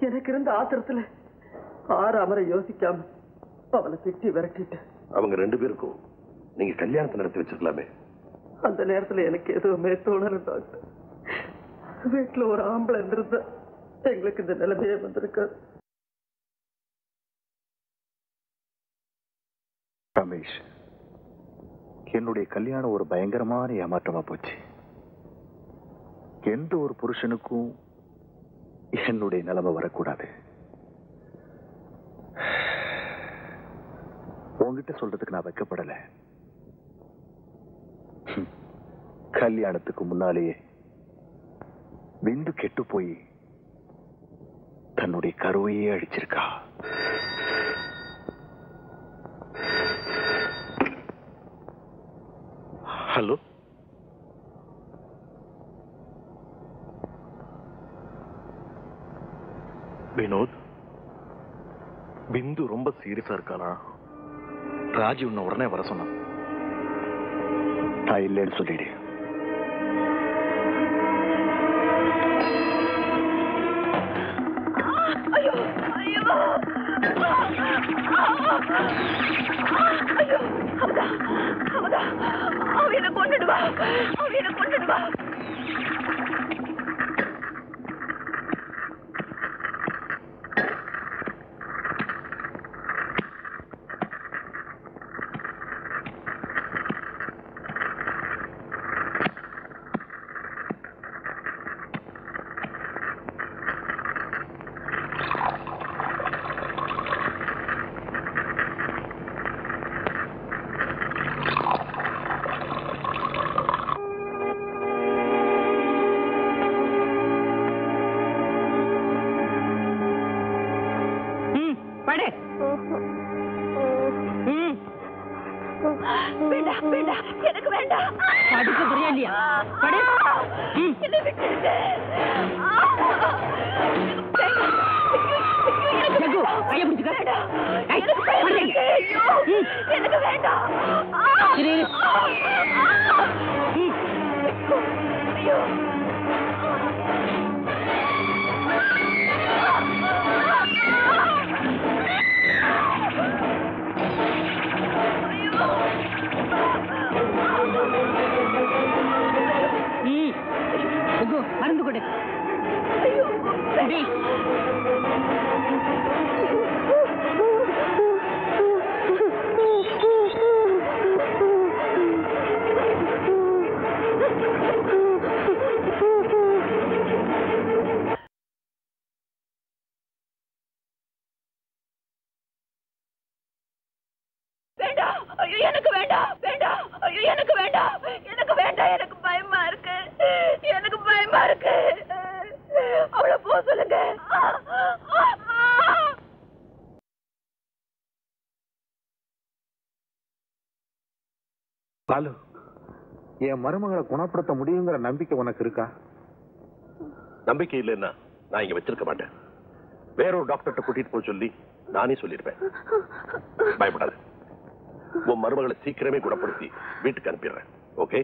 எனக்கு இருந்த ஆத்திரத்துல ஆறாமரை யோசிக்காம அவளை திட்டி விரட்டிட்டு. அவங்க 2 பேருக்கும் நீங்க கல்யாணத்தை நடத்தி வச்சிருக்கலாமே. அந்த நேரத்துல எனக்கு எதுவுமே தோணல டாக்டர். வீட்டுல ஒரு ஆம்பளை இருந்தா எங்களுக்கு இந்த நிலைமையே வந்திருக்காது. ரமேஷ், என்னுடைய கல்யாணம் ஒரு பயங்கரமான ஏமாற்றமா போச்சு. எந்த ஒரு புருஷனுக்கும் என்னுடைய நிலைமை வரக்கூடாது. உங்ககிட்ட சொல்றதுக்கு நான் வைக்கப்படல. கல்யாணத்துக்கு முன்னாலேயே விந்து கெட்டு போய் தன்னுடைய கருவையே அடிச்சிருக்கா. ஹலோ, வினோத், பிந்து ரொம்ப சீரியஸா இருக்கானா? ராஜி உன்னை உடனே வர சொன்னான். நான் இல்லைன்னு சொல்லிடு. ஐயோ ஐயோ ஐயோ, அவ என்ன கொண்டுடுவா. வேண்டாம், எனக்கு வேண்டாம். படுக்க புரியலையா? படு. என்ன விட்டுடுங்க. ஜகு, கையை பிடிச்சுக்க. எனக்கு பயமா இருக்கு. ஐயோ, எனக்கு வேண்டாம். சரி. ஐயோ. மருந்து கொடு. எனக்கு வேண்டாம், எனக்கு வேண்டாம், எனக்கு வேண்டாம், எனக்கு பயமா இருக்கு, எனக்கு பயமா இருக்கு. அவளை போக சொல்லுங்க. பாலு, என் மருமகளை குணப்படுத்த முடியுங்கிற நம்பிக்கை உனக்கு இருக்கா? நம்பிக்கை இல்லைன்னா நான் இங்க வச்சிருக்க மாட்டேன். வேறொரு டாக்டர்கிட்ட கூட்டிட்டு போய் சொல்லி நானே சொல்லிருப்பேன். பயப்படாது. உன் மருமகளை சீக்கிரமே குணப்படுத்தி வீட்டுக்கு அனுப்பிடுறேன். ஓகே?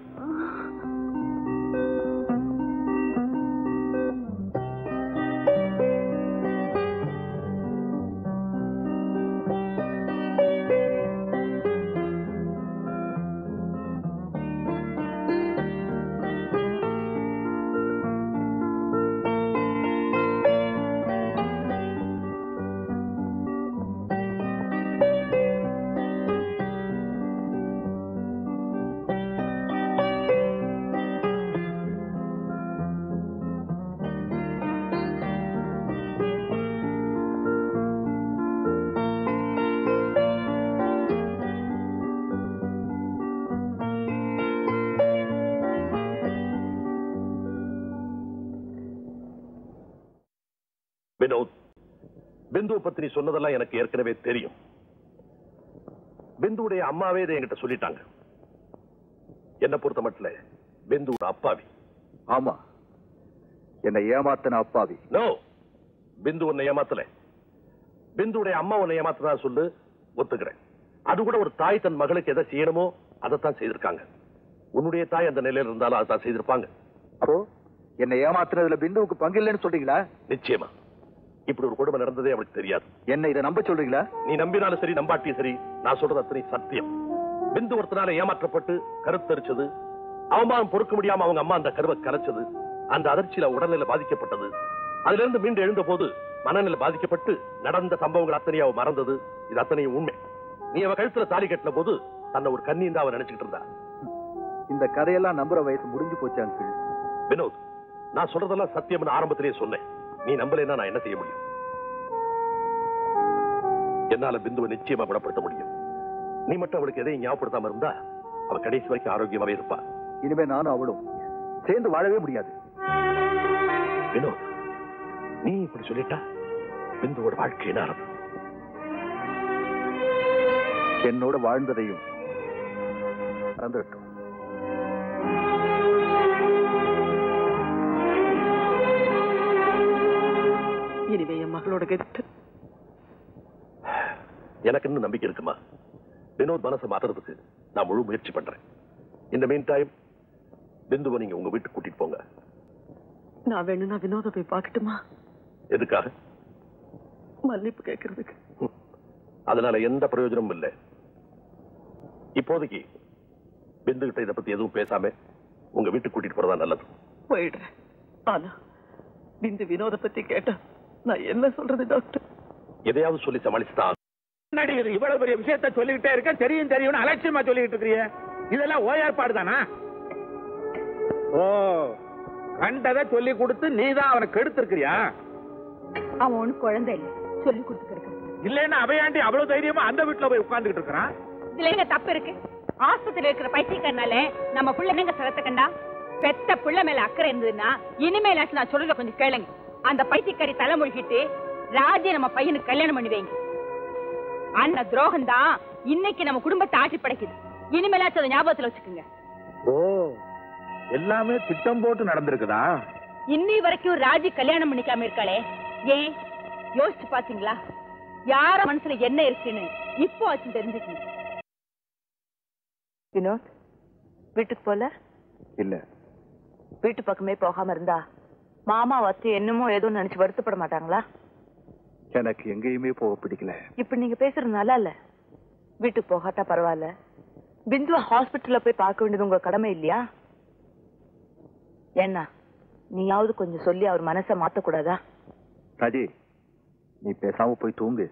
வினோத், பிந்துவை பத்தி நீ சொன்னதெல்லாம் எனக்கு ஏற்கனவே தெரியும். பிந்துடைய அம்மாவே இதை என்கிட்ட சொல்லிட்டாங்க. என்ன பொறுத்த மட்டும் பிந்துவோட அப்பாவி. ஆமா, என்னை ஏமாத்தின அப்பாவி. நோ, பிந்து உன்னை ஏமாத்தல. பிந்துடைய அம்மா உன்னை ஏமாத்ததா சொல்லு, ஒத்துக்கிறேன். அது கூட ஒரு தாய் தன் மகளுக்கு எதை செய்யணுமோ அதைத்தான் செய்திருக்காங்க. உன்னுடைய தாய் அந்த நிலையில இருந்தாலும் அதைத்தான் செய்திருப்பாங்க. அப்போ என்னை ஏமாத்துறதுல பிந்துவுக்கு பங்கு இல்லைன்னு சொல்றீங்களா? நிச்சயமா. இப்படி ஒரு கொடுமை நடந்ததே அவளுக்கு தெரியாது. என்ன இதை நம்ப சொல்றீங்களா? நீ நம்பினாலும் சரி நம்பாட்டியும் சரி, நான் சொல்றது அத்தனை சத்தியம். பிந்து ஒருத்தனால ஏமாற்றப்பட்டு கருத்தரிச்சது, அவமானம் பொறுக்க முடியாம அவங்க அம்மா அந்த கருவை கலைச்சது, அந்த அதிர்ச்சியில உடல்நிலை பாதிக்கப்பட்டது. அதுல இருந்து மீண்டு எழுந்த போது மனநிலை பாதிக்கப்பட்டு நடந்த சம்பவங்கள் அத்தனையும் அவ மறந்தது. இது அத்தனையும் உண்மை. நீ அவ கழுத்துல தாலி கட்டின போது தன்னை ஒரு கண்ணி தான் அவ நினைச்சுக்கிட்டு இருந்தா. இந்த கதையெல்லாம் நம்புற வயசு முடிஞ்சு போச்சு அங்கிள். வினோத், நான் சொல்றதெல்லாம் சத்தியம்னு ஆரம்பத்திலேயே சொன்னேன். நீ நம்பலைன்னா நான் என்ன செய்ய முடியும்? என்னால பிந்துவை நிச்சயமா குணப்படுத்த முடியும். நீ மட்டும் அவளுக்கு எதையும் ஞாபகப்படுத்தாம இருந்தா அவ கடைசி வரைக்கும் ஆரோக்கியமாவே இருப்பா. இனிமே நானும் அவளும் சேர்ந்து வாழவே முடியாது. வினோத், நீ இப்படி சொல்லிட்டா பிந்துவோட வாழ்க்கை என்ன ஆரம்பம்? என்னோட வாழ்ந்ததையும் மறந்துவிட்டோம். இனிமே என் மகளோட கெத்து. எனக்கு இன்னும் நம்பிக்கை இருக்குமா? வினோத் மனசை மாத்துறதுக்கு நான் முழு முயற்சி பண்றேன். இந்த மீன் டைம் பிந்துவை நீங்க உங்க வீட்டுக்கு கூட்டிட்டு போங்க. நான் வேணும்னா வினோத போய் பார்க்கட்டுமா? எதுக்காக? மன்னிப்பு கேட்கறதுக்கு. அதனால எந்த பிரயோஜனமும் இல்லை. இப்போதைக்கு பிந்து கிட்ட இதை பத்தி எதுவும் பேசாம உங்க வீட்டுக்கு கூட்டிட்டு போறதா நல்லது. போயிடுறேன். ஆனா பிந்து வினோத பத்தி கேட்டா நான் என்ன சொல்றது டாக்டர்? எதையாவது சொல்லி சமாளிச்சுதான். இவ்வளவு பெரிய விஷயத்த சொல்லிக்கிட்டே இருக்க, தெரியும் தெரியும் அலட்சியமா சொல்லிட்டு இருக்கிறீங்க. இதெல்லாம் ஓயாற்பாடு தானா? ஓ, கண்டதை சொல்லி கொடுத்து நீதான் அவனை கெடுத்திருக்கிறியா? அவன் ஒண்ணு குழந்தை இல்லை, சொல்லி கொடுத்துருக்க. இல்லன்னா அவையாண்டி அவ்வளவு தைரியமா அந்த வீட்டுல போய் உட்கார்ந்துட்டு இருக்கிறான். இதுல எங்க தப்பு இருக்கு? ஆஸ்பத்திரியில இருக்கிற பைத்தியக்காரனால நம்ம புள்ள எங்க சரத்தை கண்டா? பெத்த புள்ள மேல அக்கறை இருந்ததுன்னா இனிமேலாச்சும் நான் சொல்றத கொஞ்சம் கேளுங்க. அந்த பைத்தியக்காரி தலைமொழிகிட்டு ராஜி நம்ம பையனுக்கு கல்யாணம் பண்ணி வைங்க. அந்த துரோகம் தான் இன்னைக்கு நம்ம குடும்பத்தை ஆட்சி படைக்குது. இனிமேலாச்சும் அதை ஞாபகத்துல வச்சுக்கோங்க. ஓ, எல்லாமே திட்டம் போட்டு நடந்திருக்குதா? இன்னி வரைக்கும் ராஜி கல்யாணம் பண்ணிக்காம இருக்காளே, ஏன் யோசிச்சு பாத்தீங்களா? யார மனசுல என்ன இருக்குன்னு இப்போ ஆச்சு தெரிஞ்சுக்கணும். வினோத், வீட்டுக்கு போல? இல்ல. வீட்டு பக்கமே போகாம இருந்தா மாமா வச்சு என்னமோ ஏதோ நினைச்சு வருத்தப்பட மாட்டாங்களா? எனக்கு எங்கேயுமே போக பிடிக்கல. இப்ப நீங்க பேசுறது நல்லா இல்ல. வீட்டுக்கு போகாட்டா பரவாயில்ல, பிந்துவ ஹாஸ்பிட்டல்ல போய் பார்க்க வேண்டியது உங்க கடமை இல்லையா? என்ன நீயாவது கொஞ்சம் சொல்லி அவர் மனசை மாத்தக்கூடாதா? ராஜி, நீ பேசாம போய் தூங்கு.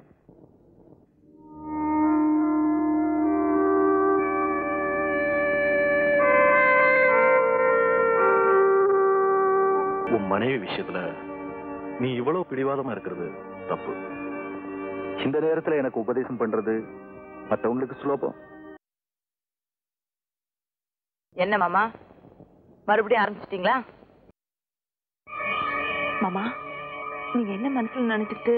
உன் மனைவி விஷயத்துல நீ இவ்வளவு பிடிவாதமா இருக்கிறது தப்பு. இந்த நேரத்துல எனக்கு உபதேசம் பண்றது மற்றவங்களுக்கு சுலபம். என்ன மாமா, மறுபடியும் ஆரம்பிச்சிட்டீங்களா? மாமா, நீங்க என்ன மனசுல நினைச்சிட்டு?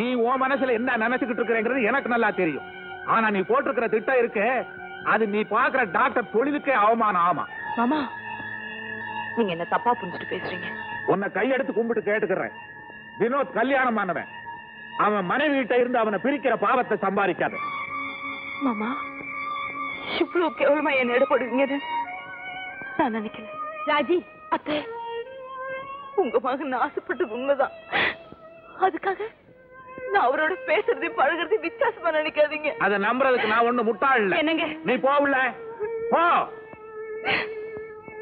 நீ உன் மனசுல என்ன நினைச்சுக்கிட்டு இருக்கிறேங்கிறது எனக்கு நல்லா தெரியும். ஆனா நீ போட்டிருக்கிற திட்டம் இருக்கு, அது நீ பாக்குற டாக்டர் தொழிலுக்கே அவமானம். ஆமா மாமா, நீங்க என்ன தப்பா புரிஞ்சுட்டு பேசுறீங்க. உன்னை கையெடுத்து கும்பிட்டு கேட்டுக்கிறேன். வினோத் கல்யாணம் ஆனவன். அவன் மனைவி கிட்ட இருந்து அவனை பிரிக்கிற பாவத்தை சம்பாதிக்காத. மாமா, இவ்வளவு கேவலமா என்ன எடுப்படுவீங்க நான் நினைக்கல. ராஜி, அத்தை, உங்க மகன் ஆசைப்பட்டது உண்மைதான். அதுக்காக நான் அவரோட பேசுறதையும் பழகிறதையும் வித்தியாசமா நினைக்காதீங்க. அதை நம்புறதுக்கு நான் ஒண்ணு முட்டாள் இல்ல. என்னங்க நீ போகல போ.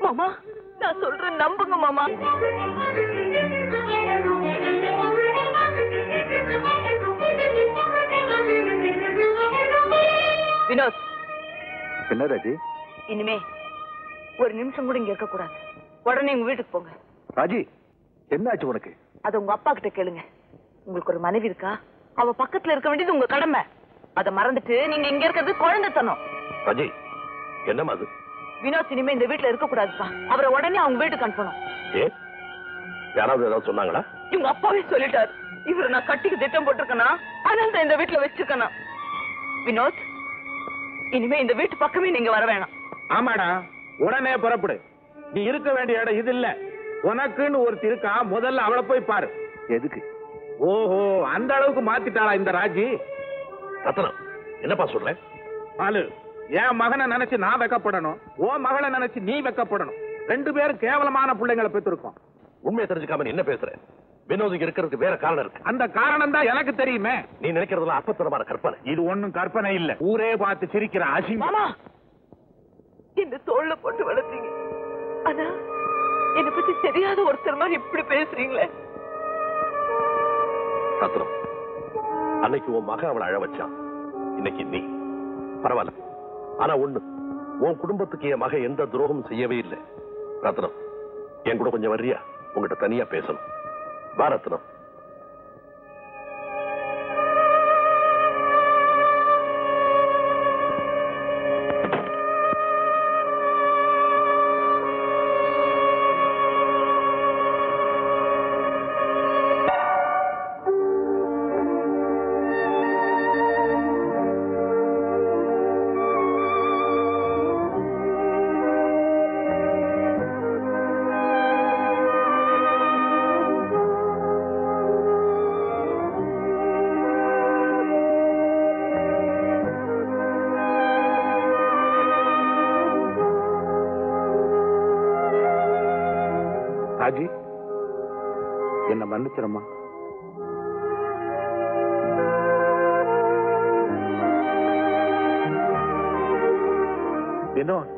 மாமா, நான் சொல்றேன் நம்புங்க மாமா. வினோத். என்ன ராஜி? இனிமே ஒரு நிமிஷம் கூட இங்க இருக்க கூடாது. உடனே உங்க வீட்டுக்கு போங்க. ராஜி, என்ன ஆச்சு உனக்கு? அது உங்க அப்பா கிட்ட கேளுங்க. உங்களுக்கு ஒரு மனைவி இருக்கா? அவ பக்கத்துல இருக்க வேண்டியது உங்க கடமை. அதை மறந்துட்டு நீங்க இங்க இருக்கிறது குழந்தைத்தனம். ராஜி, என்னமா அது? வினோத் இனிமே இந்த வீட்டுல இருக்க கூடாதுப்பா. அவரை உடனே அவங்க வீட்டுக்கு அனுப்பணும். யாராவது ஏதாவது சொன்னாங்களா? இவங்க அப்பாவே சொல்லிட்டாரு. இவரை நான் கட்டிக்கு திட்டம் போட்டிருக்கேனா அதனால தான் இந்த வீட்டுல வச்சிருக்கேனா? வினோத், இனிமே இந்த வீட்டு பக்கமே நீங்க வர வேணாம். ஆமாடா, உடனே புறப்படு. நீ இருக்க வேண்டிய இடம் இது இல்ல. உனக்குன்னு ஒருத்தி இருக்கா, முதல்ல அவளை போய் பாரு. எதுக்கு? ஓஹோ, அந்த அளவுக்கு மாத்திட்டாளா இந்த ராஜி? ரத்னம், என்னப்பா சொல்ற? பாலு, என் மகனை நினைச்சு நான் வெக்கப்படணும், உன் மகளை நினைச்சு நீ வெக்கப்படணும். 2 பேரும் கேவலமான பிள்ளைங்களை பெற்றிருக்கோம். உண்மையை தெரிஞ்சுக்காம நீ என்ன பேசுற? வினோதுக்கு இருக்கிறதுக்கு வேற காரணம் இருக்கு. அந்த காரணம் தான் எனக்கு தெரியுமே. நீ நினைக்கிறதுலாம் அப்பத்தனமான கற்பனை. இது ஒண்ணும் கற்பனை இல்ல. ஊரே பார்த்து சிரிக்கிற அசிங்கம். மாமா, இந்த தோல்ல போட்டு வளர்த்தீங்க, ஆனா என்னை பத்தி தெரியாத ஒருத்தர் மாதிரி இப்படி பேசுறீங்களே. ரத்னம், அன்னைக்கு உன் மகன் அவளை அழ வச்சான், இன்னைக்கு நீ. பரவாயில்ல, ஆனா ஒண்ணு, உன் குடும்பத்துக்கு என் மகன் எந்த துரோகமும் செய்யவே இல்லை. ரத்னம், என் கூட கொஞ்சம் வர்றியா? உங்ககிட்ட தனியா பேசணும். வா ரத்னம். ராஜி, என்ன மன்னிச்சிரம்மா. வினோத்,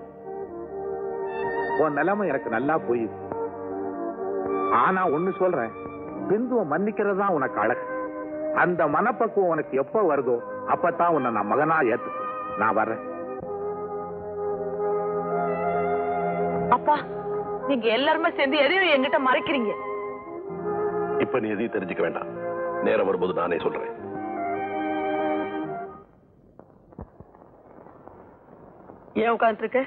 உன் நிலைமை எனக்கு நல்லா போயுது. ஆனா ஒண்ணு சொல்றேன், பிந்துவை மன்னிக்கிறது தான் உனக்கு அழகு. அந்த மனப்பக்குவம் உனக்கு எப்ப வருதோ அப்பதான் உன்னை நான் மகனா ஏத்துப்பேன். நான் வர்றேன். அப்பா, நீங்க எல்லாருமே சேர்ந்து எதையும் என்கிட்ட மறைக்கிறீங்க. இப்ப நீ எதையும் தெரிஞ்சுக்க வேண்டாம். நேரம் வரும்போது நானே சொல்றேன். ஏன் உட்கார்ந்து இருக்க?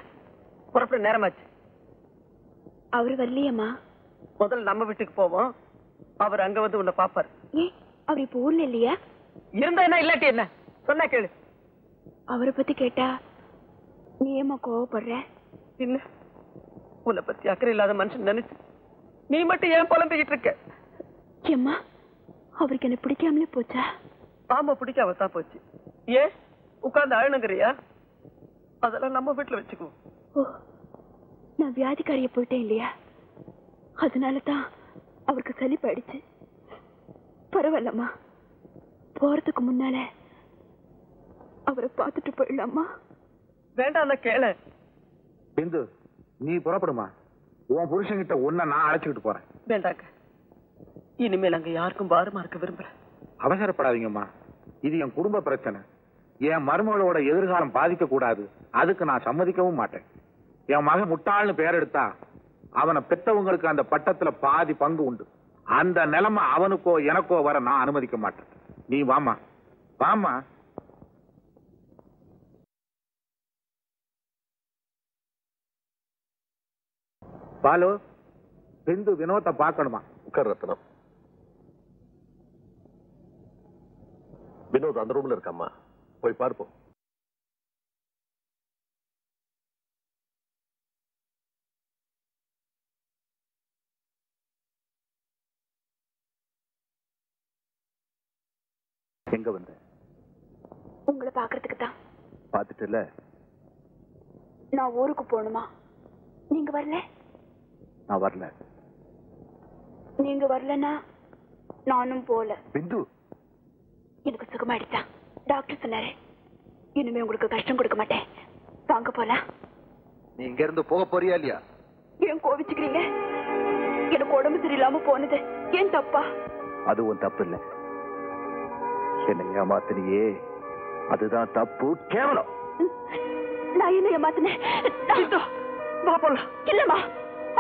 புறப்பட நேரமாச்சு. அவரு வரலையம்மா. முதல்ல நம்ம வீட்டுக்கு போவோம், அவர் அங்க வந்து உன்னை பாப்பாரு. ஏன் அவர் இப்ப ஊர்ல இல்லையா? இருந்தா என்ன, இல்லாட்டி என்ன? சொன்னா கேளு. அவரை பத்தி கேட்டா நீ ஏமா கோவப்படுற? என்ன, உன்னை பத்தி அக்கறை இல்லாத மனுஷன் நினைச்சு நீ மட்டும் ஏன் புலம்பிக்கிட்டு இருக்க? ஏம்மா, அவருக்கு என்ன பிடிக்காமலே போச்சா? ஆமா, பிடிக்காம தான் போச்சு. ஏன் உட்கார்ந்து அழணுங்கிறியா? அதெல்லாம் நம்ம வீட்டுல வச்சுக்குவோம். ஓ, நான் வியாதிக்காரிய போயிட்டேன் இல்லையா, அதனாலதான் அவருக்கு சலிப்பாயிடுச்சு. பரவாயில்லம்மா, போறதுக்கு முன்னால அவரை பார்த்துட்டு போயிடலாமா? வேண்டாம், கேள. பிந்து, நீ புறப்படுமா. உன் புருஷன்கிட்ட உன்னை நான் அழைச்சிக்கிட்டு போறேன். வேண்டாங்க, இனிமேல் அங்க யாருக்கும் பாரமா இருக்க விரும்பல. அவசரப்படாதீங்கம்மா, இது என் குடும்ப பிரச்சனை. என் மருமகளோட எதிர்காலம் பாதிக்க கூடாது, அதுக்கு நான் சம்மதிக்கவும் மாட்டேன். என் மகன் முட்டாள்னு பேர் எடுத்தா அவனை பெற்றவங்களுக்கு அந்த பட்டத்துல பாதி பங்கு உண்டு. அந்த நிலைமை அவனுக்கோ எனக்கோ வர நான் அனுமதிக்க மாட்டேன். நீ வாமா, வாமா. பாலு, பிந்து வினோத்தை பார்க்கணுமா? உட்கார் ரத்னம். வினோத் அந்த ரூம்ல இருக்காம்மா, போய் பார்ப்போம். எங்க வந்த? உங்களை பாக்குறதுக்கு தான். பாத்துட்டு இல்ல, நான் ஊருக்கு போகணுமா? நீங்க வரல? நான் வரல. நீங்க வரலன்னா நானும் போல. பிந்து, எனக்கு சுகமாயிடுச்சா? டாக்டர் சொன்னாரு இனிமே உங்களுக்கு கஷ்டம் கொடுக்க மாட்டேன். வாங்க போலாம். நீ இங்க இருந்து போக போறியா இல்லையா? ஏன் கோவிச்சுக்கிறீங்க? எனக்கு உடம்பு சரியில்லாம போனது ஏன் தப்பா? அதுவும் தப்பு இல்ல. என்னை ஏமாத்தினியே, அதுதான் தப்பு, கேவலம். நான் என்ன ஏமாத்தினேன்? இல்லம்மா,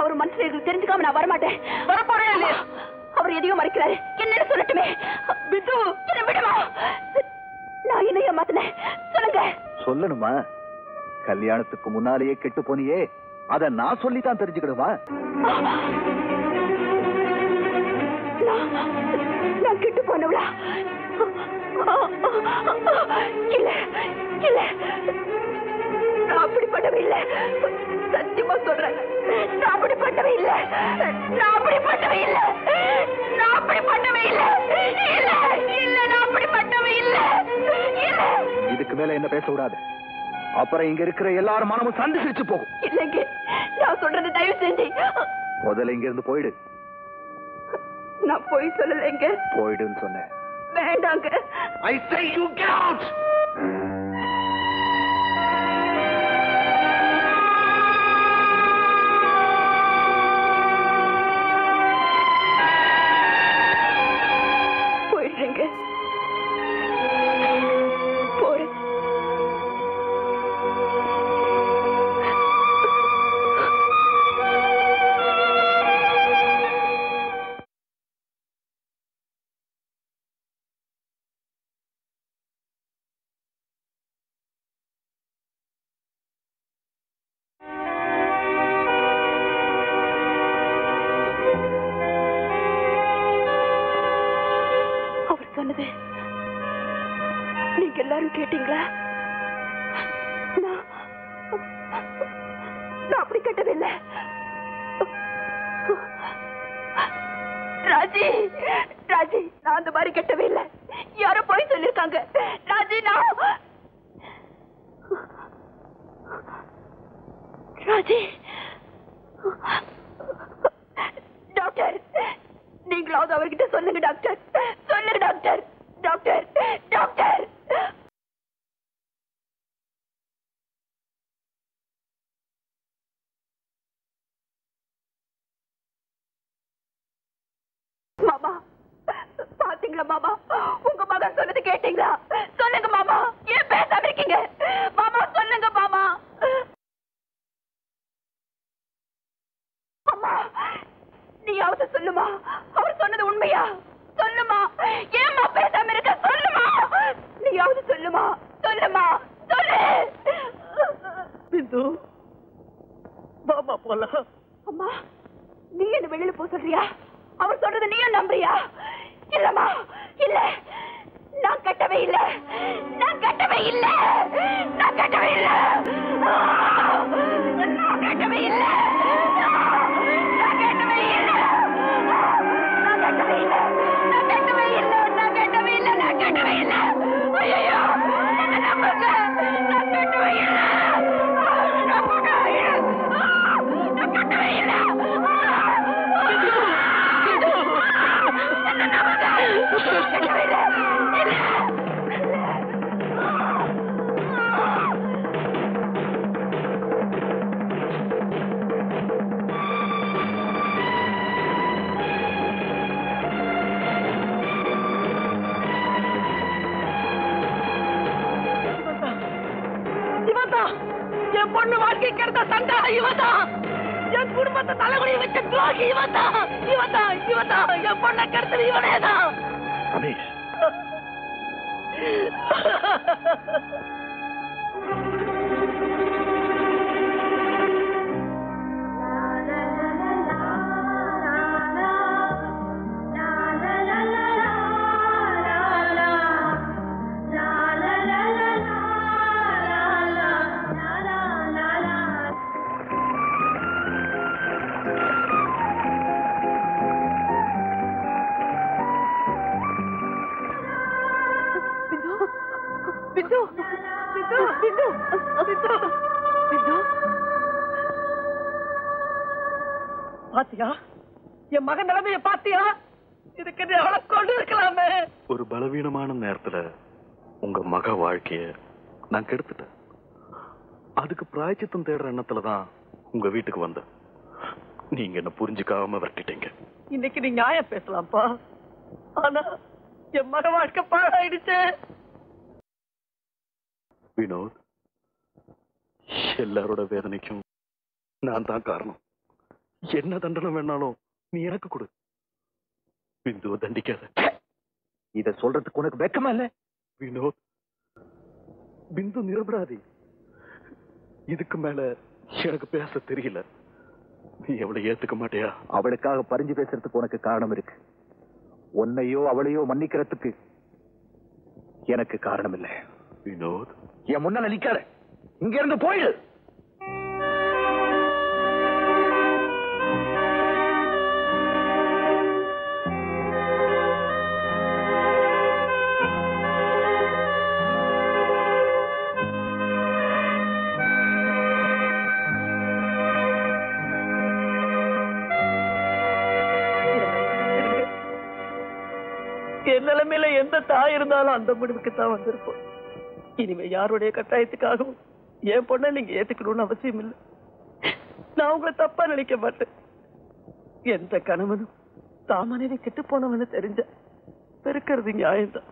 அவர் மனசுல இருக்கு தெரிஞ்சுக்காம நான் வரமாட்டேன். வரப்போறேன் இல்லையா? அவர் எதையும் மறைக்கிறாரு, என்னன்னு சொல்லட்டுமே? பிந்து, என்ன விடுமா? நான் என்ன ஏமாத்தினேன் சொல்லுங்க. சொல்லணுமா? கல்யாணத்துக்கு முன்னாலேயே கெட்டு போனியே, அத நான் சொல்லித்தான் தெரிஞ்சுக்கணுமா? நான் கெட்டு போனவளா? இல்ல இல்ல, நான் அப்படி பண்ணவே இல்லை. சத்தியமா சொல்றேன், நான் அப்படி பண்ணவே இல்லை. நான் அப்படி பண்ணவே இல்லை. நான் அப்படி பண்ணவே இல்லை. இல்ல இல்ல, நான் அப்படி பண்ணவே இல்லை. இதுக்கு மேல என்ன பேசக்கூடாது. அப்புறம் இங்க இருக்கிற எல்லாரும் மனமும் சந்திச்சு போகும். இல்லைங்க, நான் சொல்றது தயவு செஞ்சு முதல்ல இங்க இருந்து போயிடு. நான் போய் சொல்லலைங்க. போயிடுன்னு சொன்னேன். வேண்டாங்க. I say you get out. போயிடுறேங்க. போறேன். சொன்னது நீங்க எல்லாரும் கேட்டீங்களா? நான் அப்படி கேட்டதில்லை. ராஜி, ராஜி, நான் அந்த மாதிரி கேட்டவே இல்லை. யாரோ போய் சொல்லிருக்காங்க. ராஜி, நான் ராஜி. டாக்டர், நீங்களாவது அவர்கிட்ட சொல்லுங்க டாக்டர். சொல்லுங்க டாக்டர். Doctor, doctor. மாமா, பாத்தீங்களா மாமா? உங்க மகன் சொன்னது கேட்டீங்களா? சொல்லுங்க மாமா, ஏன் பேசாம இருக்கீங்க? மாமா சொல்லுங்க மாமா. அம்மா, நீயாவது சொல்லுமா, அவர் சொன்னது உண்மையா? சொல்லுமா, ஏம்மா பேசாம இருக்க? சொல்லுமா, நீயாவது சொல்லுமா, சொல்லுமா, சொல்லு. பிந்து, மாமா போலாம். அம்மா, நீ என்ன வெளியில போ சொல்றியா? அவர் சொல்றத நீயும் நம்புறியா? இல்லம்மா, இல்ல, நான் கட்டவே இல்ல. நான் கட்டவே இல்ல. நான் கட்டவே இல்ல. நான் கட்டவே இல்ல. நான் கட்டவே இல்ல. நான் கட்டவே இல்ல. நான் கட்டவே இல்ல. நான் கட்டவே இல்ல. நான் கட்டவே இல்ல. ஐயோ, என்ன நம்புங்க. நான் கட்டவே இல்ல. நான் கட்டவே இல்ல. நான் கட்டவே இல்ல. என்ன நம்புங்க. கட்டவே இல்ல. என் பொண்ணு வாழ்க்கை கெடுத்த சண்டாள இவதான். என் குடும்பத்தை தலைகுனிய வச்ச துரோகி இவதான். இவதான், இவதான். என் பொண்ணை கெடுத்தது இவனேதான். ரமேஷ், பிந்து, பிந்து, பிந்து, பிந்து, பிந்து. பாத்தியா, என் மகன் நிலைமைய பாத்தியா? இதுக்கு நீ அவளை கொண்டு இருக்கலாமே. ஒரு பலவீனமான நேரத்துல உங்க மக வாழ்க்கைய நான் கெடுத்துட்டேன். அதுக்கு பிராயச்சித்தம் தேடுற எண்ணத்துலதான் உங்க வீட்டுக்கு வந்தேன். நீங்க என்ன புரிஞ்சுக்காம விரட்டிட்டீங்க. இன்னைக்கு நீ நியாயம் பேசலாம்ப்பா, ஆனா என் மக வாழ்க்கை பாழாயிடுச்சு. வினோத், எல்லாரோட வேதனைக்கும் நான் தான் காரணம். என்ன தண்டனை வேணாலும் நீ எனக்கு கொடு. பிந்துவை தண்டிக்காத. இத சொல்றதுக்கு உனக்கு வெக்கமா இல்ல? வினோத், பிந்து நிரபராதி. இதுக்கு மேல எனக்கு பேச தெரியல. நீ அவளை ஏத்துக்க மாட்டியா? அவளுக்காக பறிஞ்சு பேசுறதுக்கு உனக்கு காரணம் இருக்கு. உன்னையோ அவளையோ மன்னிக்கிறதுக்கு எனக்கு காரணம் இல்லை. வினோத், என் முன்னால நிக்காத, இங்க இருந்து போயிடு. என் நிலைமையில எந்த தாய் இருந்தாலும் அந்த முடிவுக்கு தான் வந்திருப்போம். இனிமே யாருடைய கட்டாயத்துக்காகவும் என் பொண்ணை நீங்க ஏத்துக்கணும்னு அவசியம் இல்லை. நான் உங்களை தப்பா நினைக்க மாட்டேன். எந்த கணவனும் தான் மனைவி கெட்டு போனவன்னு தெரிஞ்ச பெருக்கிறது நியாயம்தான்.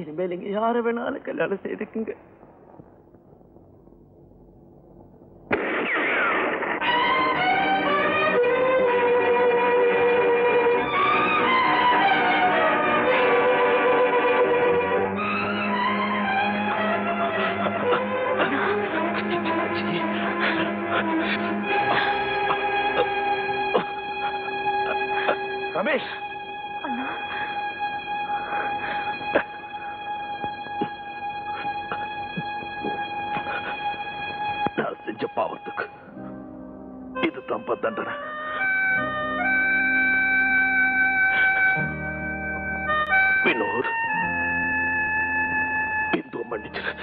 இனிமேல் நீங்க யார வேணாலும் கல்யாணம் செய்துக்குங்க. ரமேஷ், நான் செஞ்ச பாவத்துக்கு இது தம்ப தண்டனை. வினோத், பிந்து மன்னிச்சிரு.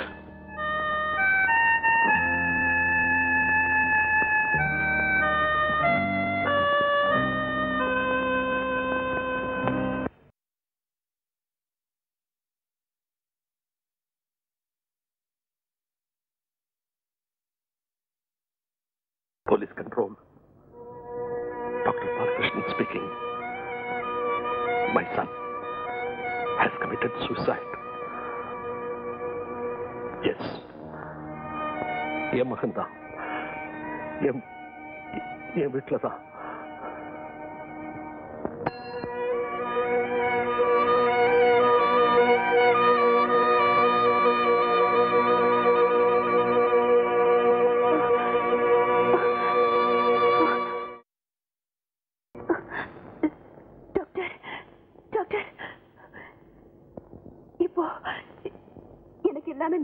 Police control. Dr. Balakrishnan speaking. My son has committed suicide. Yes. என் மகன் தான். என் வீட்டுல தான்.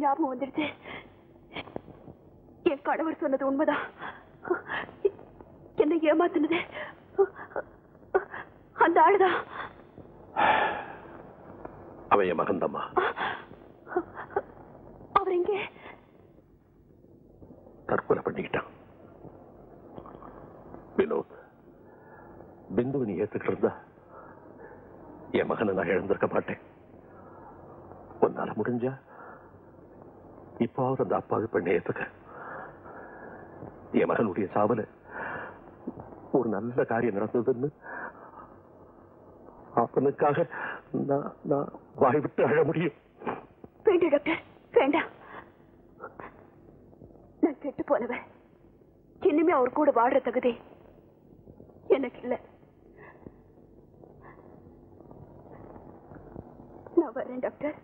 ஞாபகம் வந்துடுச்சு. என் கணவர் சொன்னது உண்மைதான். என்னை ஏமாத்தினது அந்த ஆளுதான். அவன் என் மகன்தம்மா. அவர் எங்கே? தற்கொலை பண்ணிக்கிட்டான். வினோத், பிந்துவை நீ ஏத்துக்கிட்டு இருந்தா என் மகனை நான் இழந்திருக்க மாட்டேன். உன்னால முடிஞ்சா இப்போது அந்த அப்பாவி பெண்ணை ஏத்துக்க. என் மகனுடைய சாவல ஒரு நல்ல காரியம் நடந்ததுன்னு அவனுக்காக நான் வாய் விட்டு அழ முடியும். வேண்டாம் டாக்டர், வேண்டாம். நான் கெட்டு போனவன். இனிமே அவர் கூட வாடுற தகுதி எனக்கு இல்லை. நான் வரேன் டாக்டர்.